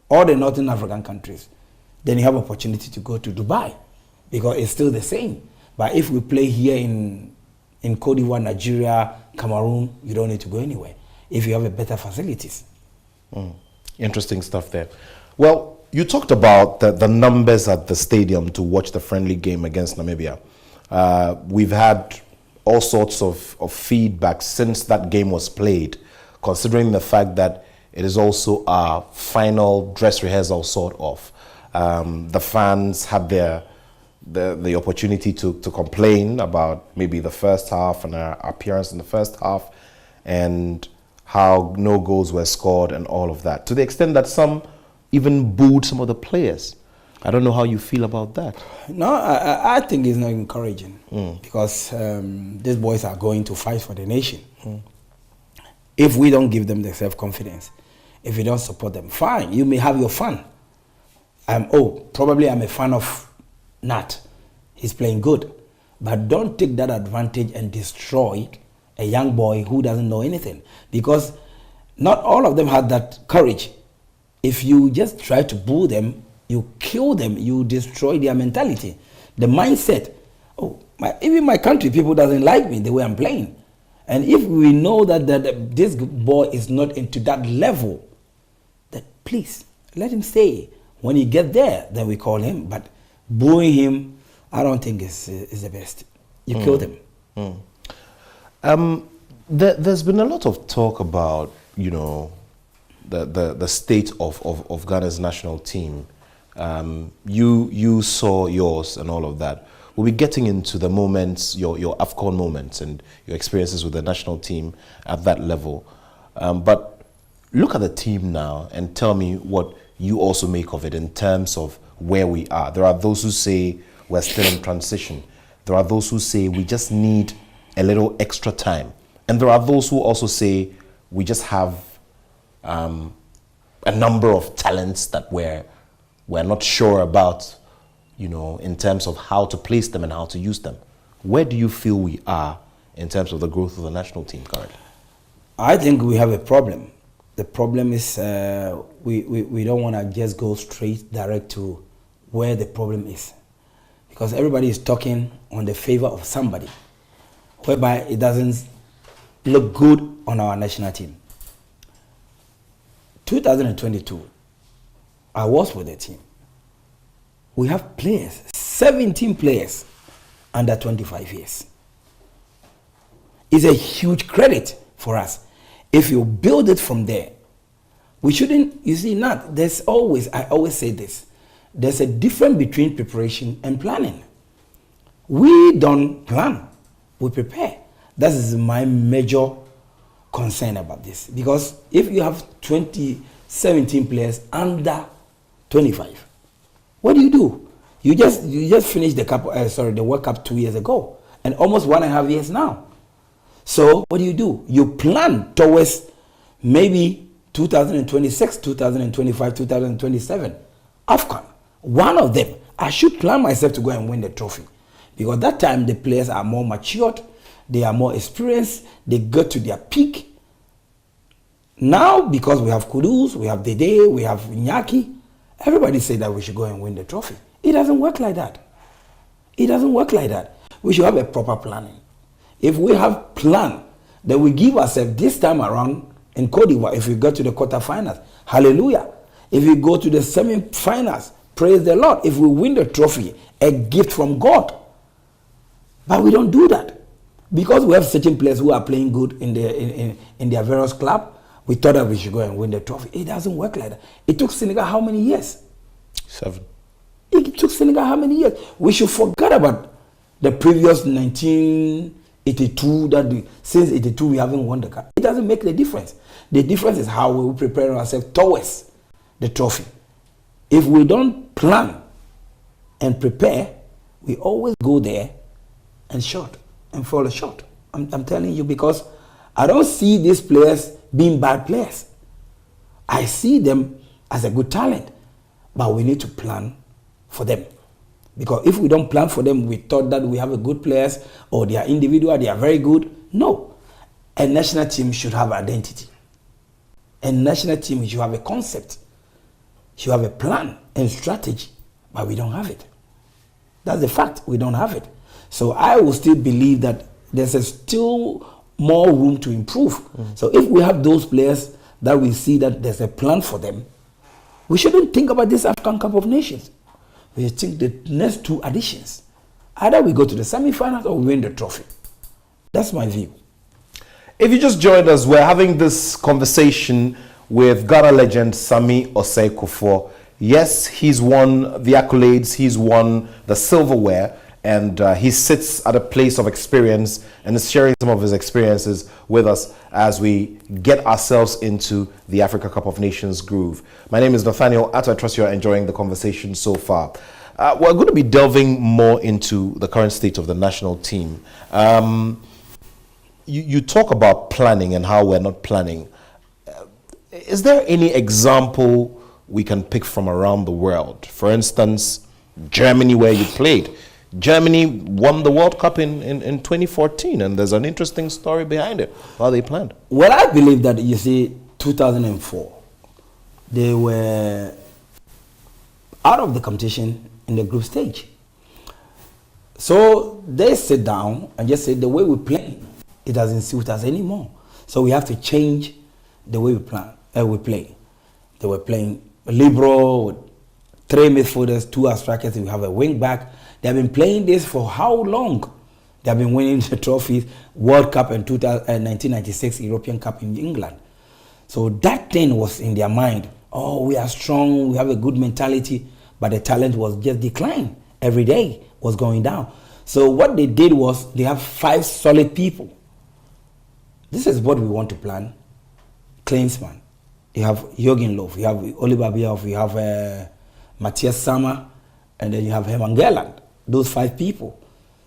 all the Northern African countries, then you have opportunity to go to Dubai, because it's still the same. But if we play here in Cote d'Ivoire, Nigeria, Cameroon, you don't need to go anywhere if you have a better facilities. Interesting stuff there. Well, you talked about the numbers at the stadium to watch the friendly game against Namibia. We've had all sorts of feedback since that game was played, considering the fact that it is also our final dress rehearsal sort of. The fans had the opportunity to complain about maybe the first half and our appearance in the first half, and how no goals were scored and all of that, to the extent that some even booed some of the players. I don't know how you feel about that. No, I think it's not encouraging, because these boys are going to fight for the nation. If we don't give them the self-confidence, if we don't support them, fine, you may have your fun. Probably I'm a fan of Nat. He's playing good. But don't take that advantage and destroy a young boy who doesn't know anything. Because not all of them had that courage. If you just try to boo them, you kill them, you destroy their mentality. The mindset, even my country, people doesn't like me the way I'm playing. And if we know that this boy is not into that level, then please let him stay. When he get there, then we call him. But booing him, I don't think is the best. You killed him. There's been a lot of talk about, the state of Ghana's national team. You saw yours and all of that. We'll be getting into the moments, your AFCON moments and your experiences with the national team at that level. But look at the team now and tell me what you also make of it in terms of where we are. There are those who say we're still in transition. There are those who say we just need a little extra time. And there are those who also say we just have a number of talents that we're not sure about, in terms of how to place them and how to use them. Where do you feel we are in terms of the growth of the national team currently? I think we have a problem. The problem is we don't want to just go straight direct to where the problem is, because everybody is talking on the favor of somebody, whereby it doesn't look good on our national team. 2022, I was with the team. We have players, 17 players under 25 years. It's a huge credit for us. If you build it from there, we shouldn't, I always say this, there's a difference between preparation and planning. We don't plan, we prepare. That is my major concern about this. Because if you have 17 players under 25, what do? You just finished the World Cup 2 years ago, and almost 1.5 years now. So what do? You plan towards maybe 2026, 2025, 2027. AFCON, one of them. I should plan myself to go and win the trophy, because that time the players are more matured, they are more experienced, they got to their peak. Now, because we have Kudus, we have Dede, we have Nyaki, everybody say that we should go and win the trophy. It doesn't work like that. It doesn't work like that. We should have a proper planning. If we have plan, then we give ourselves this time around in Cote d'Ivoire, if we go to the quarterfinals, hallelujah. If we go to the semi-finals, praise the Lord. If we win the trophy, a gift from God. But we don't do that. Because we have certain players who are playing good in their various clubs, we thought that we should go and win the trophy. It doesn't work like that. It took Senegal how many years? 7. It took Senegal how many years? We should forget about the previous 1982, since 82 we haven't won the cup. It doesn't make the difference. The difference is how we prepare ourselves towards the trophy. If we don't plan and prepare, we always go there and fall short. I'm telling you, because I don't see these players being bad players. I see them as a good talent, but we need to plan for them. Because if we don't plan for them, we thought that we have a good players or they are individual, they are very good. No. A national team should have identity. A national team should have a concept, should have a plan and strategy, but we don't have it. That's the fact, we don't have it. So I will still believe that there's still more room to improve. So if we have those players that we see that there's a plan for them, we shouldn't think about this African Cup of Nations. We think the next 2 editions. Either we go to the semi-finals or we win the trophy. That's my view. If you just joined us, we're having this conversation with Ghana legend Sammy Osei Kufuor. Yes, he's won the accolades, he's won the silverware, and he sits at a place of experience and is sharing some of his experiences with us as we get ourselves into the Africa Cup of Nations groove. My name is Nathaniel Attoh. I trust you're enjoying the conversation so far. We're going to be delving more into the current state of the national team. You talk about planning and how we're not planning. Is there any example we can pick from around the world? For instance, Germany, where you played. Germany won the World Cup in 2014, and there's an interesting story behind it, how they planned. Well, I believe that, 2004, they were out of the competition in the group stage. So they sit down and just say the way we play it doesn't suit us anymore. So we have to change the way we play. They were playing liberal with 3 midfielders, 2 strikers. We have a wing back. They have been playing this for how long? They have been winning the trophies, World Cup and 1996 European Cup in England. So that thing was in their mind. Oh, we are strong, we have a good mentality, but the talent was just declining. Every day was going down. So what they did was they have 5 solid people. This is what we want to plan. Klinsmann, you have Jürgen Löw, you have Oliver Bierhoff, you have Matthias Sammer, and then you have Hermann Gerland. Those 5 people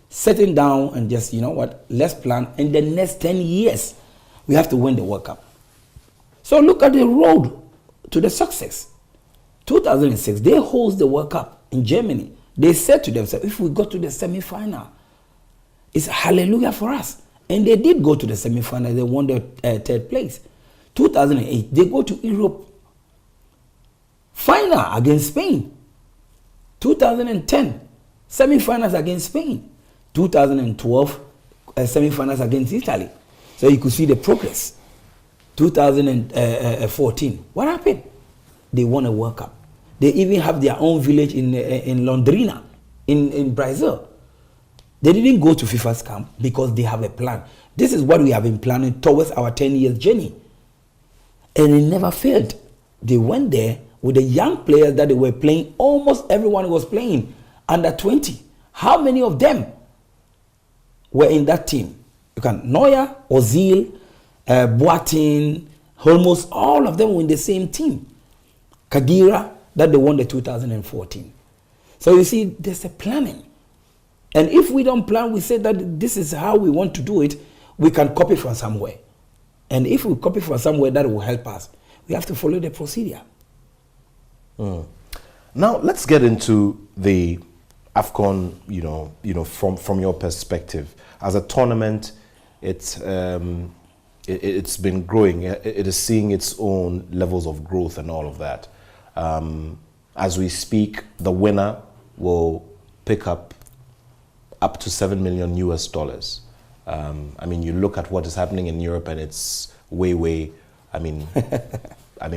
sitting down and just, you know what, let's plan. In the next 10 years, we have to win the World Cup. So look at the road to the success. 2006, they host the World Cup in Germany. They said to themselves, if we go to the semi-final, it's hallelujah for us. And they did go to the semi-final. They won the 3rd place. 2008, they go to Europe final against Spain. 2010, semi-finals against Spain. 2012, semi-finals against Italy. So you could see the progress. 2014, what happened? They won a World Cup. They even have their own village in Londrina, in Brazil. They didn't go to FIFA's camp because they have a plan. This is what we have been planning towards our 10-year journey. And it never failed. They went there with the young players that they were playing. Almost everyone was playing under 20. How many of them were in that team? You can Neuer, Ozil, Boateng, almost all of them were in the same team. Khedira, that they won the 2014. So you see, there's a planning. And if we don't plan, we say that this is how we want to do it, we can copy from somewhere. And if we copy from somewhere that will help us, we have to follow the procedure. Now let's get into the AFCON. From your perspective, as a tournament, it's been growing. It is seeing its own levels of growth and all of that. As we speak, the winner will pick up to $7 million US. I mean, you look at what is happening in Europe, and it's way. I mean,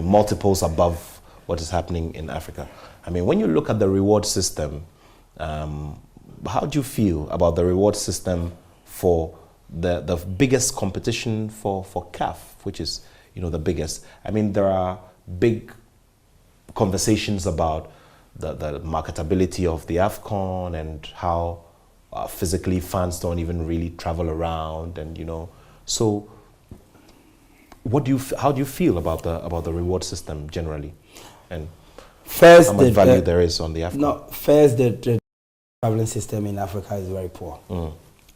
multiples above what is happening in Africa. I mean, when you look at the reward system, how do you feel about the reward system for the biggest competition for CAF, which is the biggest? I mean, there are big conversations about the marketability of the AFCON and how physically fans don't even really travel around, and so how do you feel about the reward system generally, and first, how much value there is on the AFCON? No, first, the traveling system in Africa is very poor.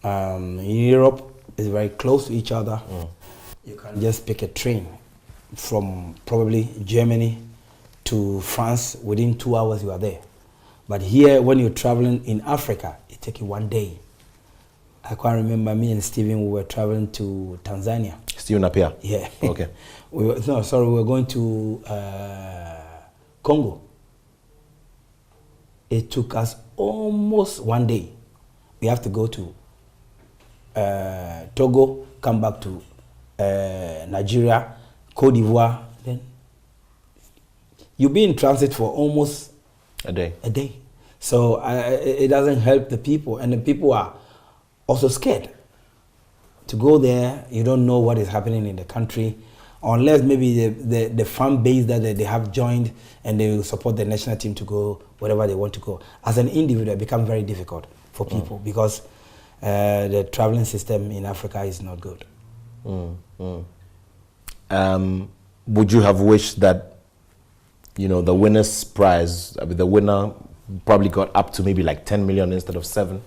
In Europe, it's very close to each other. You can just pick a train from probably Germany to France. Within 2 hours, you are there. But here, when you're traveling in Africa, it takes you 1 day. I can't remember, me and Steven, we were traveling to Tanzania. Steven Apia? Yeah. Okay. we were going to Congo. It took us almost 1 day. We have to go to Togo, come back to Nigeria, Cote d'Ivoire. Then you'll be in transit for almost a day. So it doesn't help the people, and the people are also scared to go there. You don't know what is happening in the country, unless maybe the fan base that they have joined and they will support the national team to go wherever they want to go. As an individual, it becomes very difficult for people because the traveling system in Africa is not good. Would you have wished that the winner's prize, the winner probably got up to maybe like 10 million instead of 7?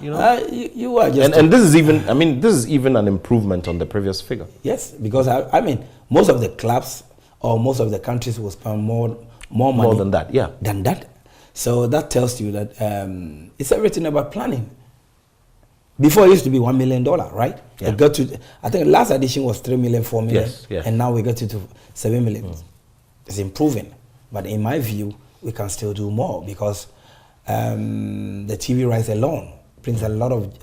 You are just and this is even an improvement on the previous figure. Yes, because I mean most of the clubs or most of the countries will spend more money than that. Yeah, than that. So that tells you that it's everything about planning. Before it used to be $1 million, right? Yeah. It got to, I think last edition was 3 million, 4 million, yes. And now we got to 7 million. It's improving, but in my view, we can still do more because the TV rights alone brings a lot of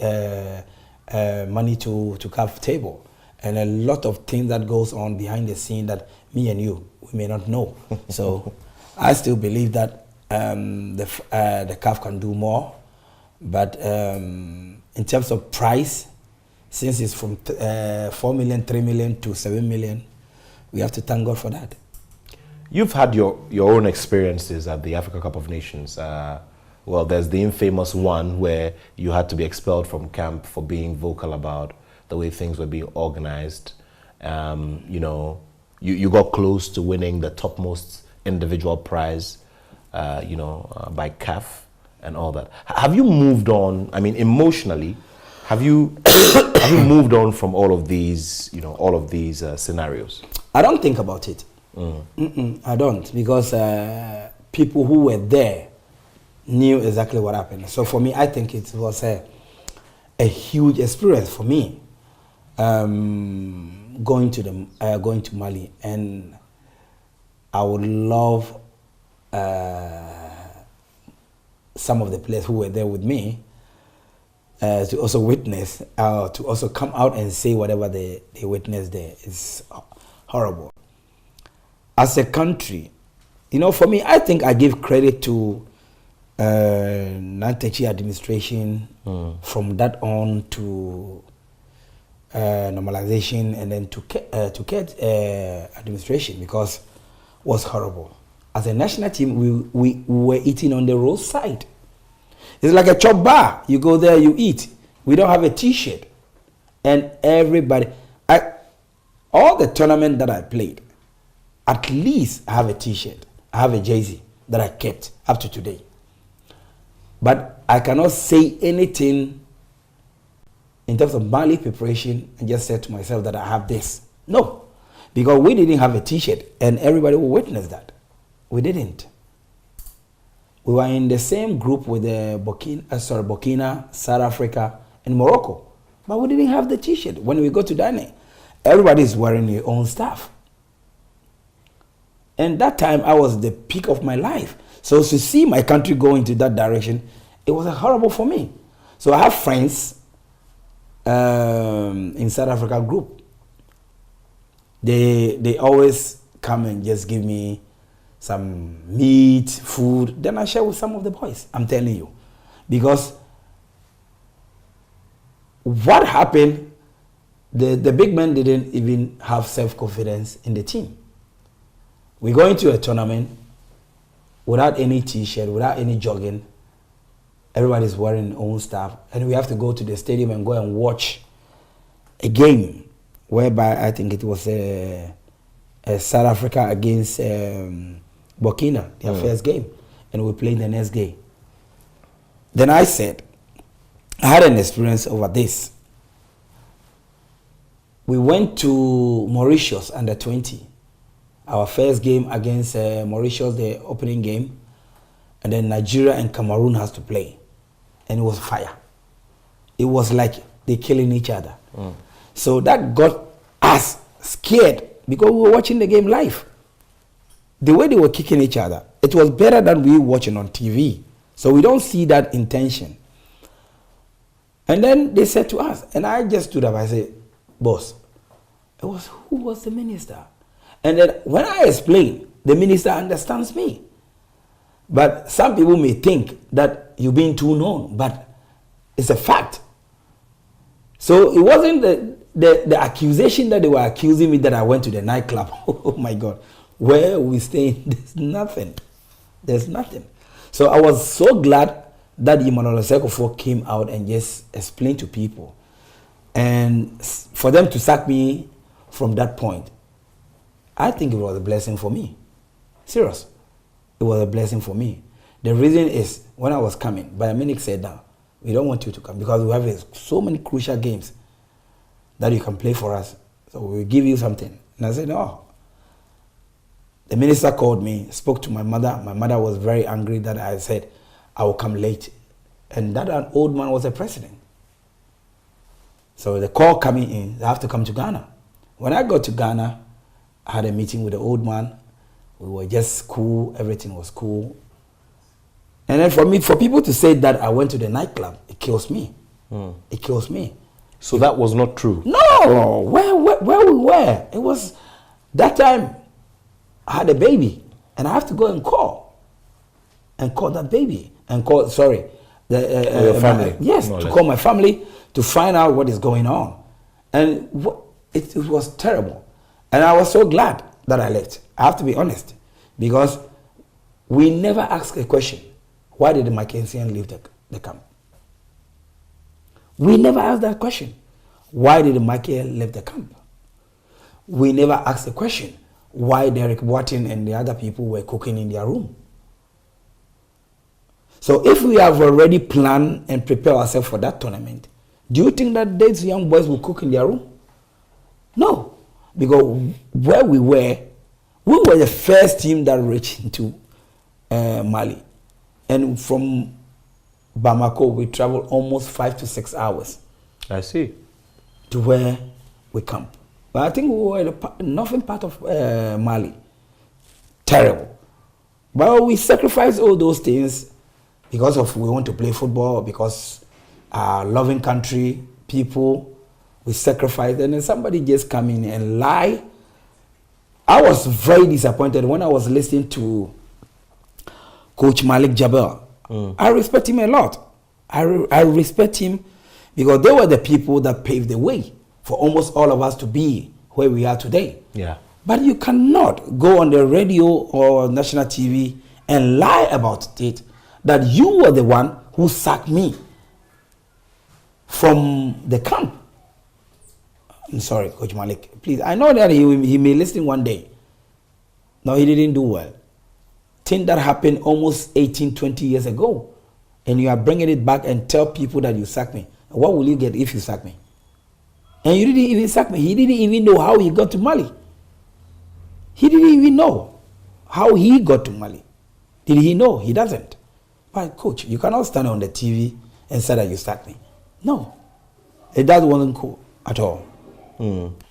money to CAF table, and a lot of things that goes on behind the scene that me and you we may not know. So I still believe that the CAF can do more, but in terms of price, since it's from 4 million, 3 million to 7 million, we have to thank God for that. You've had your own experiences at the Africa Cup of Nations. Well, there's the infamous one where you had to be expelled from camp for being vocal about the way things were being organized. You know, you got close to winning the topmost individual prize, you know, by CAF and all that. Have you moved on? I mean, emotionally, have you moved on from all of these, you know, all of these scenarios? I don't think about it. I don't, because people who were there knew exactly what happened. So for me, I think it was a huge experience for me, going to Mali, and I would love some of the players who were there with me to also witness, to also come out and say whatever they witnessed there. It's horrible. As a country, you know, for me, I think I give credit to Nantechi administration from that on to normalization, and then to Ked administration, because it was horrible. As a national team, we were eating on the roadside. It's like a chop bar. You go there, you eat. We don't have a T-shirt, and everybody. All the tournament that I played, at least I have a T-shirt, I have a jersey that I kept up to today. But I cannot say anything in terms of Mali preparation and just say to myself that I have this. No, because we didn't have a T-shirt, and everybody will witness that. We didn't. We were in the same group with the Burkina, South Africa, and Morocco, but we didn't have the T-shirt. When we go to dining, everybody is wearing their own stuff. And that time, I was the peak of my life. So to see my country go into that direction, it was horrible for me. So I have friends in South Africa group. They always come and just give me some meat, food. Then I share with some of the boys. I'm telling you, because what happened, the big men didn't even have self-confidence in the team. We go into a tournament without any T-shirt, without any jogging. Everybody's wearing their own stuff, and we have to go to the stadium and go and watch a game, whereby I think it was a South Africa against Burkina, their first game, and we played the next game. Then I said, I had an experience over this. We went to Mauritius under 20. Our first game against Mauritius, the opening game, and then Nigeria and Cameroon has to play, and it was fire. It was like they killing each other. So that got us scared, because we were watching the game live. The way they were kicking each other, it was better than we watching on TV. So we don't see that intention. And then they said to us, and I just stood up, I said, boss, who was the minister? And then when I explain, the minister understands me. But some people may think that you're being too known, but it's a fact. So it wasn't the accusation that they were accusing me that I went to the nightclub. Oh my God. Where we staying, there's nothing. There's nothing. So I was so glad that Emmanuel Sekofo came out and just explained to people. And for them to sack me from that point, I think it was a blessing for me. Serious. It was a blessing for me. The reason is, when I was coming, Bayern Munich said, "No, we don't want you to come, because we have so many crucial games that you can play for us. So we'll give you something." And I said, "No." The minister called me, spoke to my mother. My mother was very angry that I said I will come late. And that an old man was the president. So the call coming in, I have to come to Ghana. When I got to Ghana, I had a meeting with the old man. We were just cool. Everything was cool. And then for people to say that I went to the nightclub, it kills me. It kills me. So that was not true? No, where we were. It was, that time, I had a baby, and I have to go and call that baby, and call, sorry, your family. Yes, to call my family to find out what is going on. And it was terrible. And I was so glad that I left. I have to be honest, because we never asked a question. Why did the Mackenzian leave the camp? We never asked that question. Why did Michael leave the camp? We never asked the question. Why Derek Boateng and the other people were cooking in their room? So if we have already planned and prepared ourselves for that tournament, do you think that these young boys will cook in their room? No. Because where we were the first team that reached into Mali. And from Bamako, we traveled almost 5 to 6 hours. I see. To where we camp. But I think we were in the northern part of Mali. Terrible. But we sacrificed all those things because of we want to play football, because our loving country, people, we sacrificed. And then somebody just come in and lie. I was very disappointed when I was listening to Coach Malik Jabel. I respect him a lot. I respect him because they were the people that paved the way for almost all of us to be where we are today. Yeah. But you cannot go on the radio or national TV and lie about it that you were the one who sacked me from the camp. I'm sorry, Coach Malik. Please, I know that he may listen one day. No, he didn't do well. Thing that happened almost 18, 20 years ago. And you are bringing it back and tell people that you sacked me. What will you get if you sack me? And you didn't even sack me. He didn't even know how he got to Mali. He didn't even know how he got to Mali. Did he know? He doesn't. But coach, you cannot stand on the TV and say that you sacked me. No. That wasn't cool at all.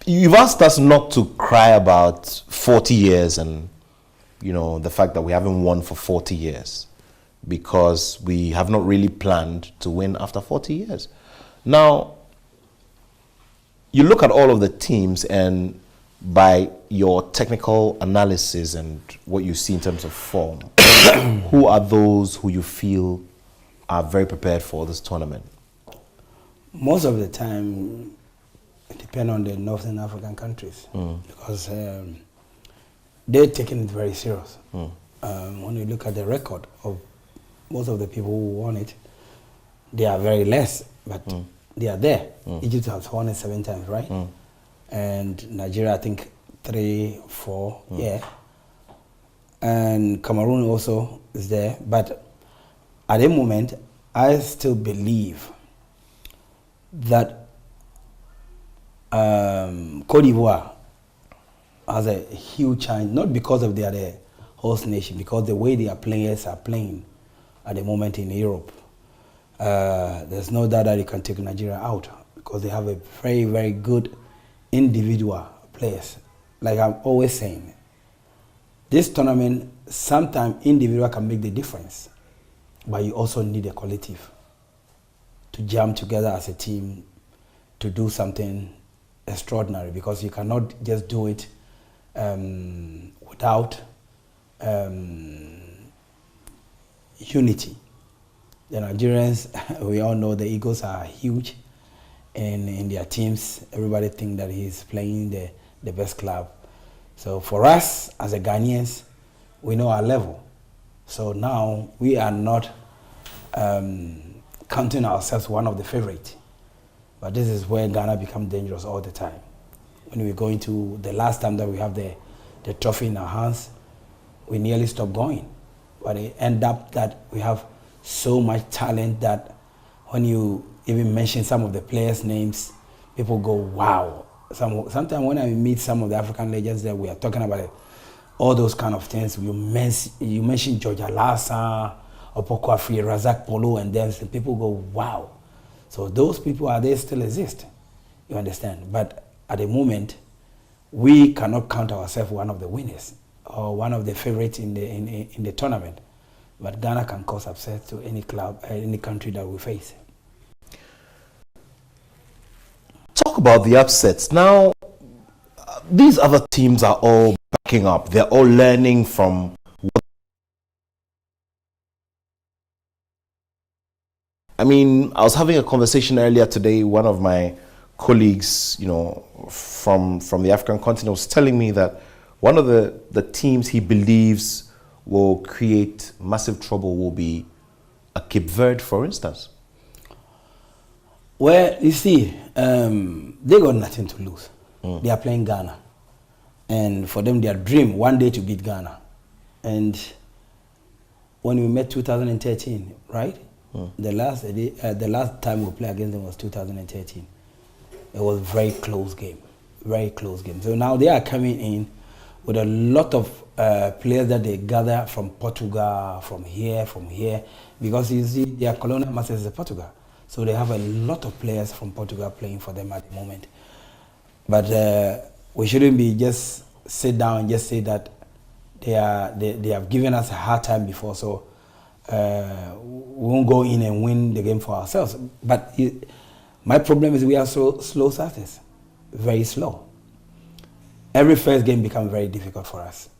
You've asked us not to cry about 40 years and, you know, the fact that we haven't won for 40 years because we have not really planned to win after 40 years. Now, you look at all of the teams and by your technical analysis and what you see in terms of form, who are those who you feel are very prepared for this tournament? Most of the time, it depends on the Northern African countries because they're taking it very serious. When you look at the record of most of the people who won it, they are very less, but they are there. Egypt has won it 7 times, right? And Nigeria, I think 3, 4, yeah. And Cameroon also is there. But at the moment, I still believe that Cote d'Ivoire has a huge chance, not because of they are the host nation, because the way their players are playing at the moment in Europe. There's no doubt that you can take Nigeria out because they have a very, very good individual players. Like I'm always saying, this tournament, sometimes individual can make the difference, but you also need a collective to jam together as a team to do something extraordinary, because you cannot just do it without unity. The Nigerians, we all know the egos are huge in their teams. Everybody thinks that he's playing the best club. So for us, as a Ghanaians, we know our level. So now we are not counting ourselves one of the favorites. But this is where Ghana becomes dangerous all the time. When we go into the last time that we have the trophy in our hands, we nearly stop going. But it end up that we have so much talent that when you even mention some of the players' names, people go, wow. Sometimes when I meet some of the African legends that we are talking about all those kind of things, you mention George Alasa, Opoko Afri, Razak Polo, and then people go, wow. So those people, they still exist, you understand? But at the moment, we cannot count ourselves one of the winners or one of the favorites in the tournament. But Ghana can cause upset to any club, any country that we face. about the upsets. Now, these other teams are all backing up. They're all learning from what. I mean, I was having a conversation earlier today. One of my colleagues, from the African continent was telling me that one of the teams he believes will create massive trouble will be a Cape Verde, for instance. Well, you see, they got nothing to lose. They are playing Ghana. And for them, their dream, one day to beat Ghana. And when we met 2013, right? The last time we played against them was 2013. It was a very close game. Very close game. So now they are coming in with a lot of players that they gather from Portugal, from here, because you see, their colonial masters is Portugal. So they have a lot of players from Portugal playing for them at the moment. But we shouldn't be just sit down and just say that they have given us a hard time before, so we won't go in and win the game for ourselves. But my problem is we are so slow starters, very slow. Every first game becomes very difficult for us,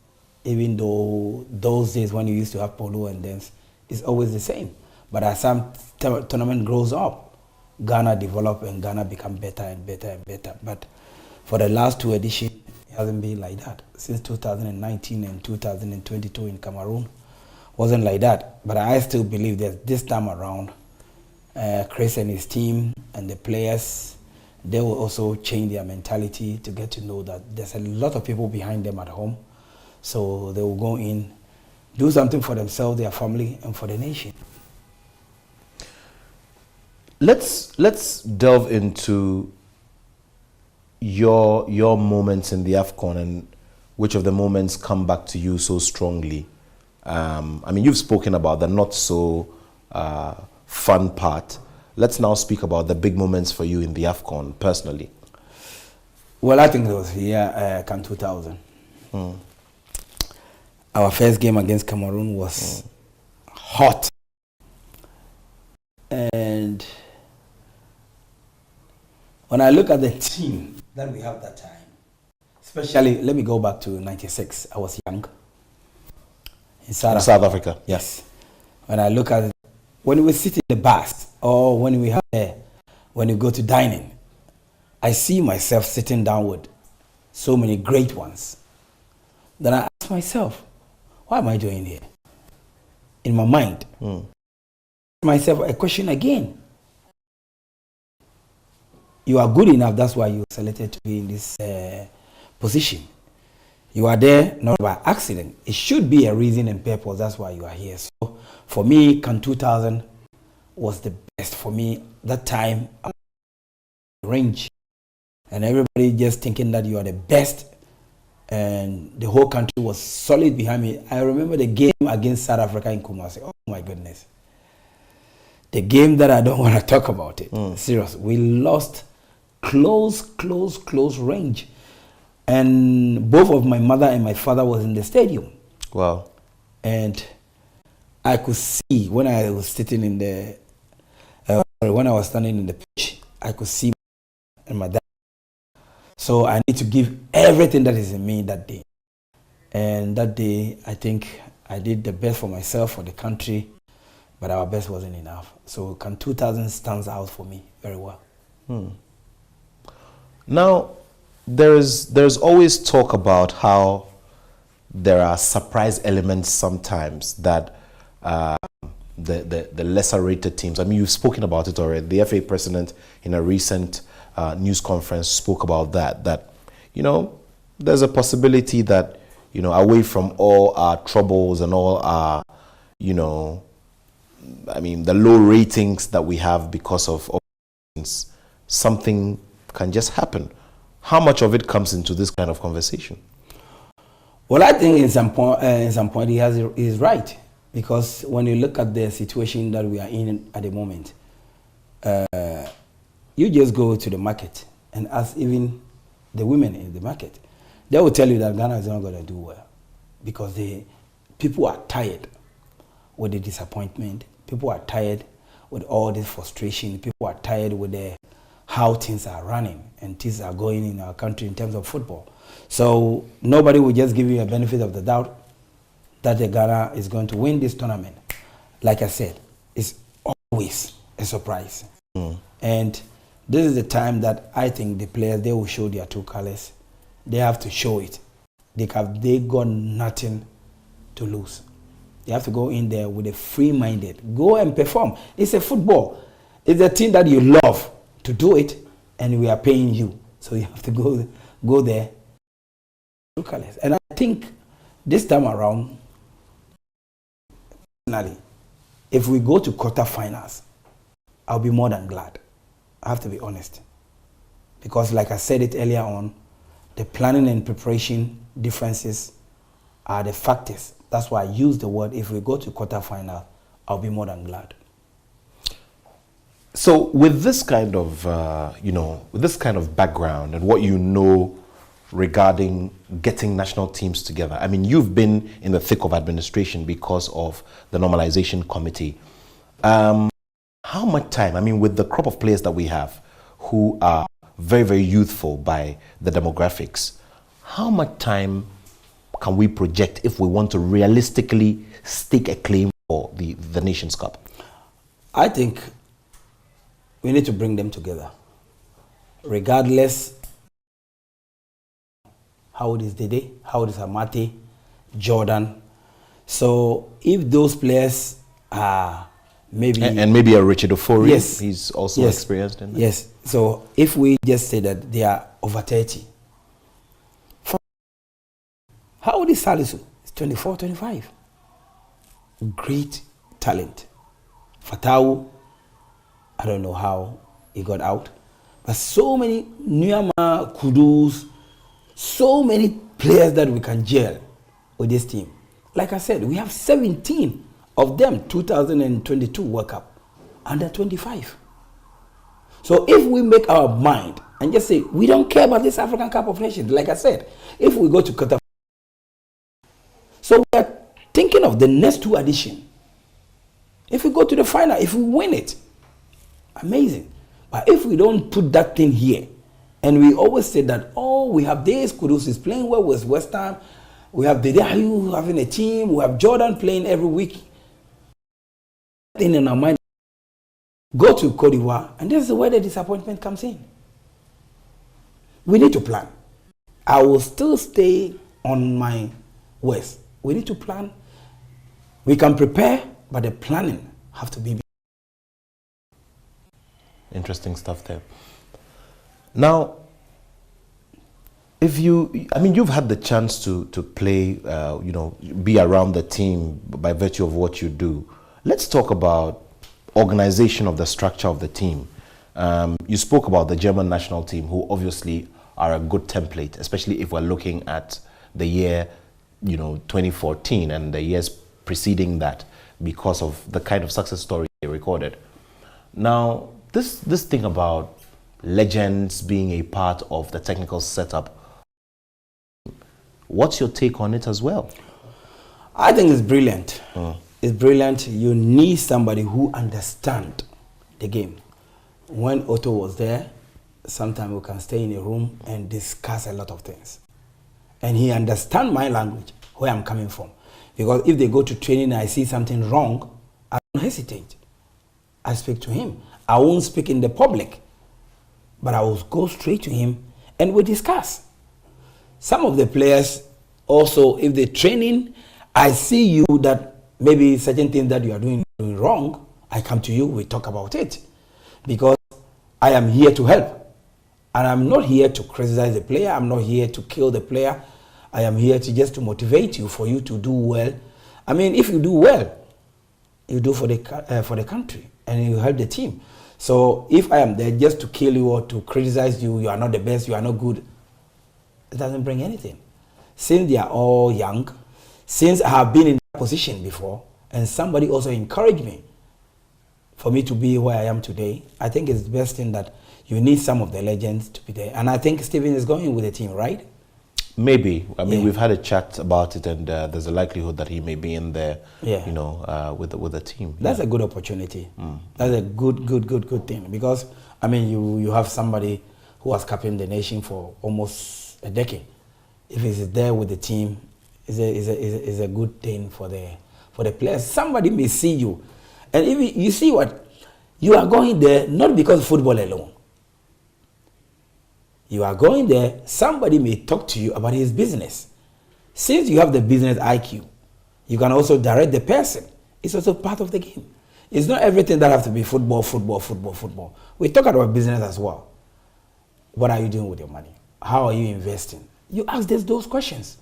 even though those days when you used to have polo and dance, it's always the same. But as some tournament grows up, Ghana develop and Ghana become better and better and better. But for the last two editions, it hasn't been like that. Since 2019 and 2022 in Cameroon, wasn't like that. But I still believe that this time around, Chris and his team and the players, they will also change their mentality to get to know that there's a lot of people behind them at home. So they will go in, do something for themselves, their family, and for the nation. Let's delve into your moments in the AFCON and which of the moments come back to you so strongly. I mean, you've spoken about the not so fun part. Let's now speak about the big moments for you in the AFCON personally. Well, I think it was here, CAN 2000. Our first game against Cameroon was hot. And when I look at the team that we have that time, especially, let me go back to 96. I was young. In South Africa. Yes. When I look at it, when we sit in the bus or when we when you go to dining, I see myself sitting down with so many great ones. Then I ask myself, what am I doing here? In my mind. Myself a question again. You are good enough, that's why you were selected to be in this position. You are there not by accident. It should be a reason and purpose, that's why you are here. So for me, CAN 2000 was the best for me. That time, range. And everybody just thinking that you are the best. And the whole country was solid behind me. I remember the game against South Africa in Kumasi. Oh my goodness. The game that I don't want to talk about it. Serious. We lost close range. And both of my mother and my father was in the stadium. Wow. And I could see when I was sitting in the, when I was standing in the pitch, I could see my dad. So I need to give everything that is in me that day. And that day, I think I did the best for myself, for the country, but our best wasn't enough. So CAN 2000 stands out for me very well. Now, there's always talk about how there are surprise elements sometimes that the lesser rated teams, I mean, you've spoken about it already. The FA president in a recent news conference spoke about that, there's a possibility that, away from all our troubles and all our, the low ratings that we have because of something can just happen. How much of it comes into this kind of conversation? Well, I think in some point he's right, because when you look at the situation that we are in at the moment, you just go to the market and ask even the women in the market. They will tell you that Ghana is not going to do well because people are tired with the disappointment. People are tired with all this frustration. People are tired with the how things are running and things are going in our country in terms of football. So nobody will just give you a benefit of the doubt that the Ghana is going to win this tournament. Like I said, it's always a surprise. And this is the time that I think the players, they will show their true colors. They have to show it. They got nothing to lose. They have to go in there with a free-minded. Go and perform. It's a football. It's a thing that you love to do it, and we are paying you. So you have to go there. True colors. And I think this time around, personally, if we go to quarterfinals, I'll be more than glad. I have to be honest. Because like I said it earlier on, the planning and preparation differences are the factors. That's why I use the word, if we go to quarterfinal, I'll be more than glad. So with this kind of, with this kind of background and what you know regarding getting national teams together, I mean, you've been in the thick of administration because of the normalization committee. How much time, I mean, with the crop of players that we have who are very, very youthful by the demographics, how much time can we project if we want to realistically stake a claim for the Nations Cup? I think we need to bring them together. Regardless, how old is Dede? How old is Amate? Jordan? So if those players are maybe... And maybe a Richard Ofori, yes, he's also experienced in that. Yes, so if we just say that they are over 30. How old is Salisu? He's 24, 25. Great talent. Fatau, I don't know how he got out. But so many Nyama, Kudus, so many players that we can gel with this team. Like I said, we have 17 of them 2022 World Cup under 25. So if we make our mind and just say, we don't care about this African Cup of Nations, like I said, if we go to Qatar, so we are thinking of the next two editions. If we go to the final, if we win it, amazing. But if we don't put that thing here, and we always say that, oh, we have this, Kudus is playing well with West Ham, we have Dede Ayew having a team, we have Jordan playing every week. In our mind, go to Cote d'Ivoire, and this is where the disappointment comes in. We need to plan. I will still stay on my West. We need to plan. We can prepare, but the planning have to be. Interesting stuff there. Now, if you've had the chance to play, be around the team by virtue of what you do. Let's talk about organization of the structure of the team. You spoke about the German national team, who obviously are a good template, especially if we're looking at the year, 2014 and the years preceding that, because of the kind of success story they recorded. Now, this thing about legends being a part of the technical setup, what's your take on it as well? I think it's brilliant. It's brilliant. You need somebody who understands the game. When Otto was there, sometimes we can stay in a room and discuss a lot of things. And he understands my language, where I'm coming from. Because if they go to training and I see something wrong, I don't hesitate. I speak to him. I won't speak in the public, but I will go straight to him and we discuss. Some of the players also, if they're training, I see you that maybe certain things that you are doing wrong, I come to you, we talk about it. Because I am here to help. And I'm not here to criticize the player. I'm not here to kill the player. I am here to motivate you, for you to do well. I mean, if you do well, you do for the country and you help the team. So if I am there just to kill you or to criticize you, you are not the best, you are not good, it doesn't bring anything. Since they are all young, since I have been in that position before, and somebody also encouraged me for me to be where I am today, I think it's the best thing that you need some of the legends to be there. And I think Stephen is going with the team, right? Maybe. I mean, we've had a chat about it, and there's a likelihood that he may be in there, with the team. That's a good opportunity. That's a good thing, because I mean, you have somebody who has captained the nation for almost a decade. If he's there with the team, is a good thing for the players. Somebody may see you, and if you see what you are going there, not because of football alone. You are going there, somebody may talk to you about his business. Since you have the business IQ, you can also direct the person. It's also part of the game. It's not everything that has to be football, football, football, football. We talk about business as well. What are you doing with your money? How are you investing? You ask those questions.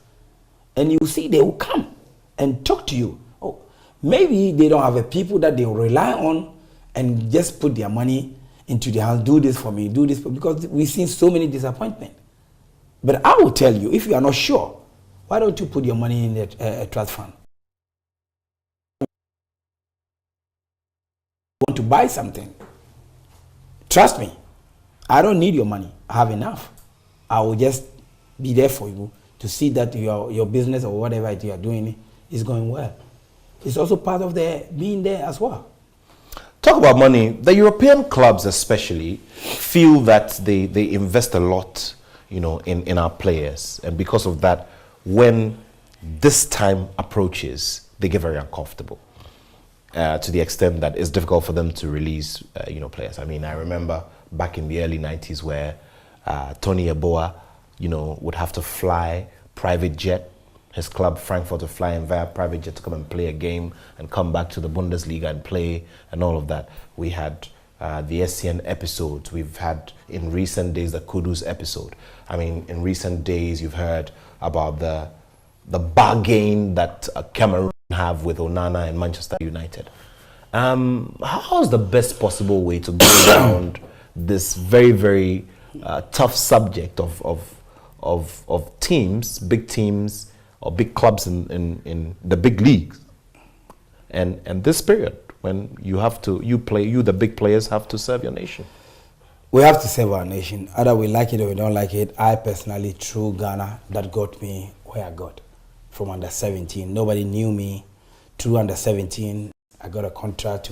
And you see they will come and talk to you. Oh, maybe they don't have a people that they rely on and just put their money into their hands. Do this for me, do this for me. Because we've seen so many disappointments. But I will tell you, if you are not sure, why don't you put your money in a trust fund? Want to buy something, trust me, I don't need your money. I have enough. I will just be there for you to see that your business or whatever you are doing is going well. It's also part of the being there as well. Talk about money. The European clubs especially feel that they invest a lot, in our players. And because of that, when this time approaches, they get very uncomfortable. To the extent that it's difficult for them to release, players. I mean, I remember back in the early 90s where Tony Yeboah, would have to fly private jet, his club Frankfurt to fly in via private jet to come and play a game and come back to the Bundesliga and play and all of that. We had the SCN episodes. We've had in recent days the Kudus episode. I mean, in recent days you've heard about the bargain that Cameroon have with Onana and Manchester United. How's the best possible way to go around this very, very tough subject of teams, big teams or big clubs in the big leagues, and this period when you the big players have to serve your nation? We have to serve our nation, either we like it or we don't like it. I personally, through Ghana, that got me where I got. From under 17, nobody knew me. Through under 17, I got a contract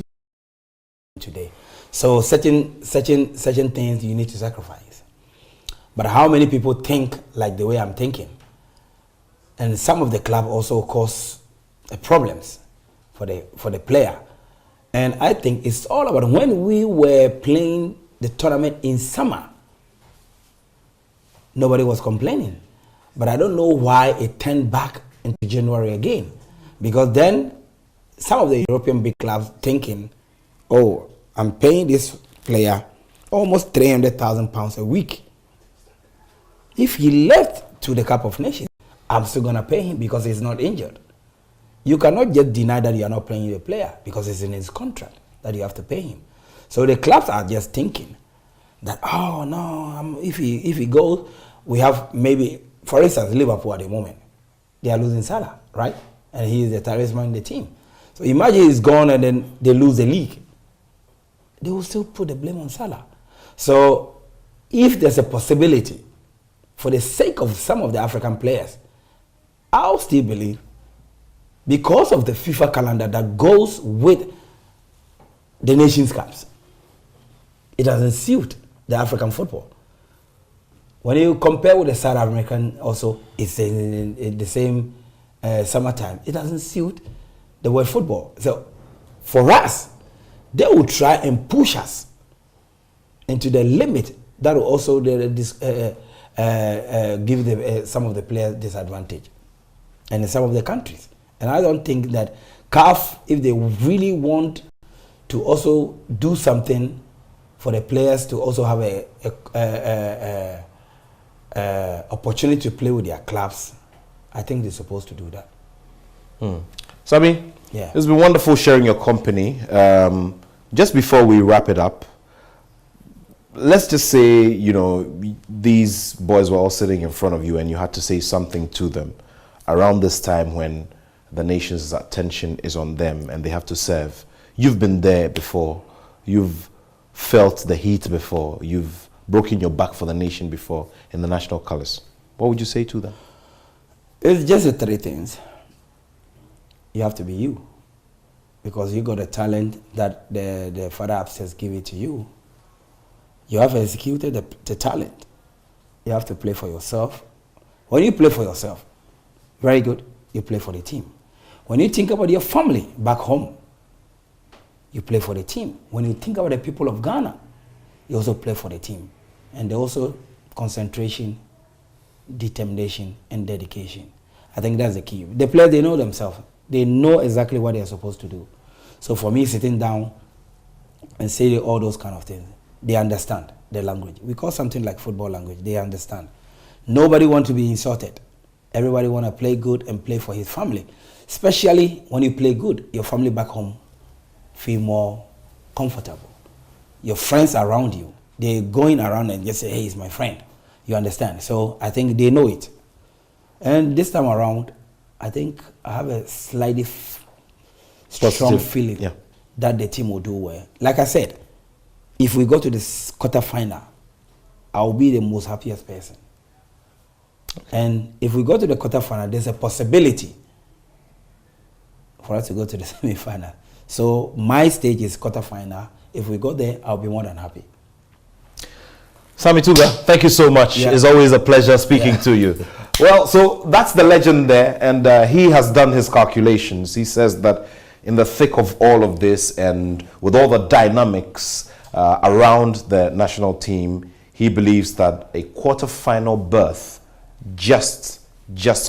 today. So certain things you need to sacrifice. But how many people think like the way I'm thinking? And some of the club also cause problems for the player. And I think it's all about when we were playing the tournament in summer, nobody was complaining. But I don't know why it turned back into January again. Because then some of the European big clubs thinking, oh, I'm paying this player almost £300,000 a week. If he left to the Cup of Nations, I'm still going to pay him because he's not injured. You cannot just deny that you are not paying the player because it's in his contract that you have to pay him. So the clubs are just thinking that, oh no, if he goes, we have maybe, for instance, Liverpool at the moment, they are losing Salah, right? And he is the talisman in the team. So imagine he's gone and then they lose the league. They will still put the blame on Salah. So if there's a possibility, for the sake of some of the African players, I'll still believe, because of the FIFA calendar that goes with the Nations Cups, it doesn't suit the African football. When you compare with the South American also, it's in the same summertime. It doesn't suit the world football. So for us, they will try and push us into the limit that will also give some of the players disadvantage, and in some of the countries. And I don't think that CAF, if they really want to also do something for the players to also have a opportunity to play with their clubs, I think they're supposed to do that. Sami, yeah, it's been wonderful sharing your company. Just before we wrap it up, let's just say, these boys were all sitting in front of you and you had to say something to them around this time when the nation's attention is on them and they have to serve. You've been there before. You've felt the heat before. You've broken your back for the nation before in the national colors. What would you say to them? It's just the three things. You have to be you, because you got a talent that the Father upstairs give it to you. You have executed the talent. You have to play for yourself. When you play for yourself, very good, you play for the team. When you think about your family back home, you play for the team. When you think about the people of Ghana, you also play for the team. And also concentration, determination, and dedication. I think that's the key. The players, they know themselves. They know exactly what they're supposed to do. So for me, sitting down and saying all those kind of things, they understand the language. We call something like football language. They understand. Nobody wants to be insulted. Everybody want to play good and play for his family. Especially when you play good, your family back home feel more comfortable. Your friends around you, they're going around and just say, hey, he's my friend. You understand? So I think they know it. And this time around, I think I have a slightly strong feeling that the team will do well. Like I said, if we go to this quarterfinal, I'll be the most happiest person. And if we go to the quarterfinal, there's a possibility for us to go to the semi-final. So my stage is quarterfinal. If we go there, I'll be more than happy. Sammy Tuga, thank you so much. It's always a pleasure speaking to you. Well, so that's the legend there, and he has done his calculations. He says that in the thick of all of this and with all the dynamics around the national team, he believes that a quarterfinal berth just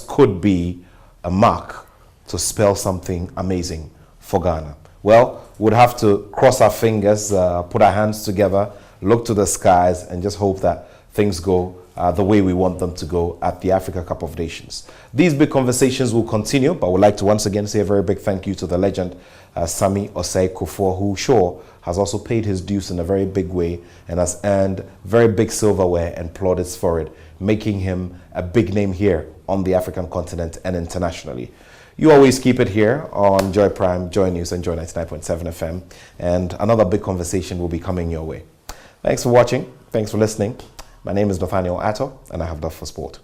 could be a mark to spell something amazing for Ghana. Well, we'd have to cross our fingers, put our hands together, look to the skies, and just hope that things go the way we want them to go at the Africa Cup of Nations. These big conversations will continue, but I would like to once again say a very big thank you to the legend, Sammy Osei Kufuor, who sure has also paid his dues in a very big way and has earned very big silverware and plaudits for it, making him a big name here on the African continent and internationally. You always keep it here on Joy Prime, Joy News, and Joy 99.7 FM, and another big conversation will be coming your way. Thanks for watching. Thanks for listening. My name is Nathaniel Attoh, and I have love for sport.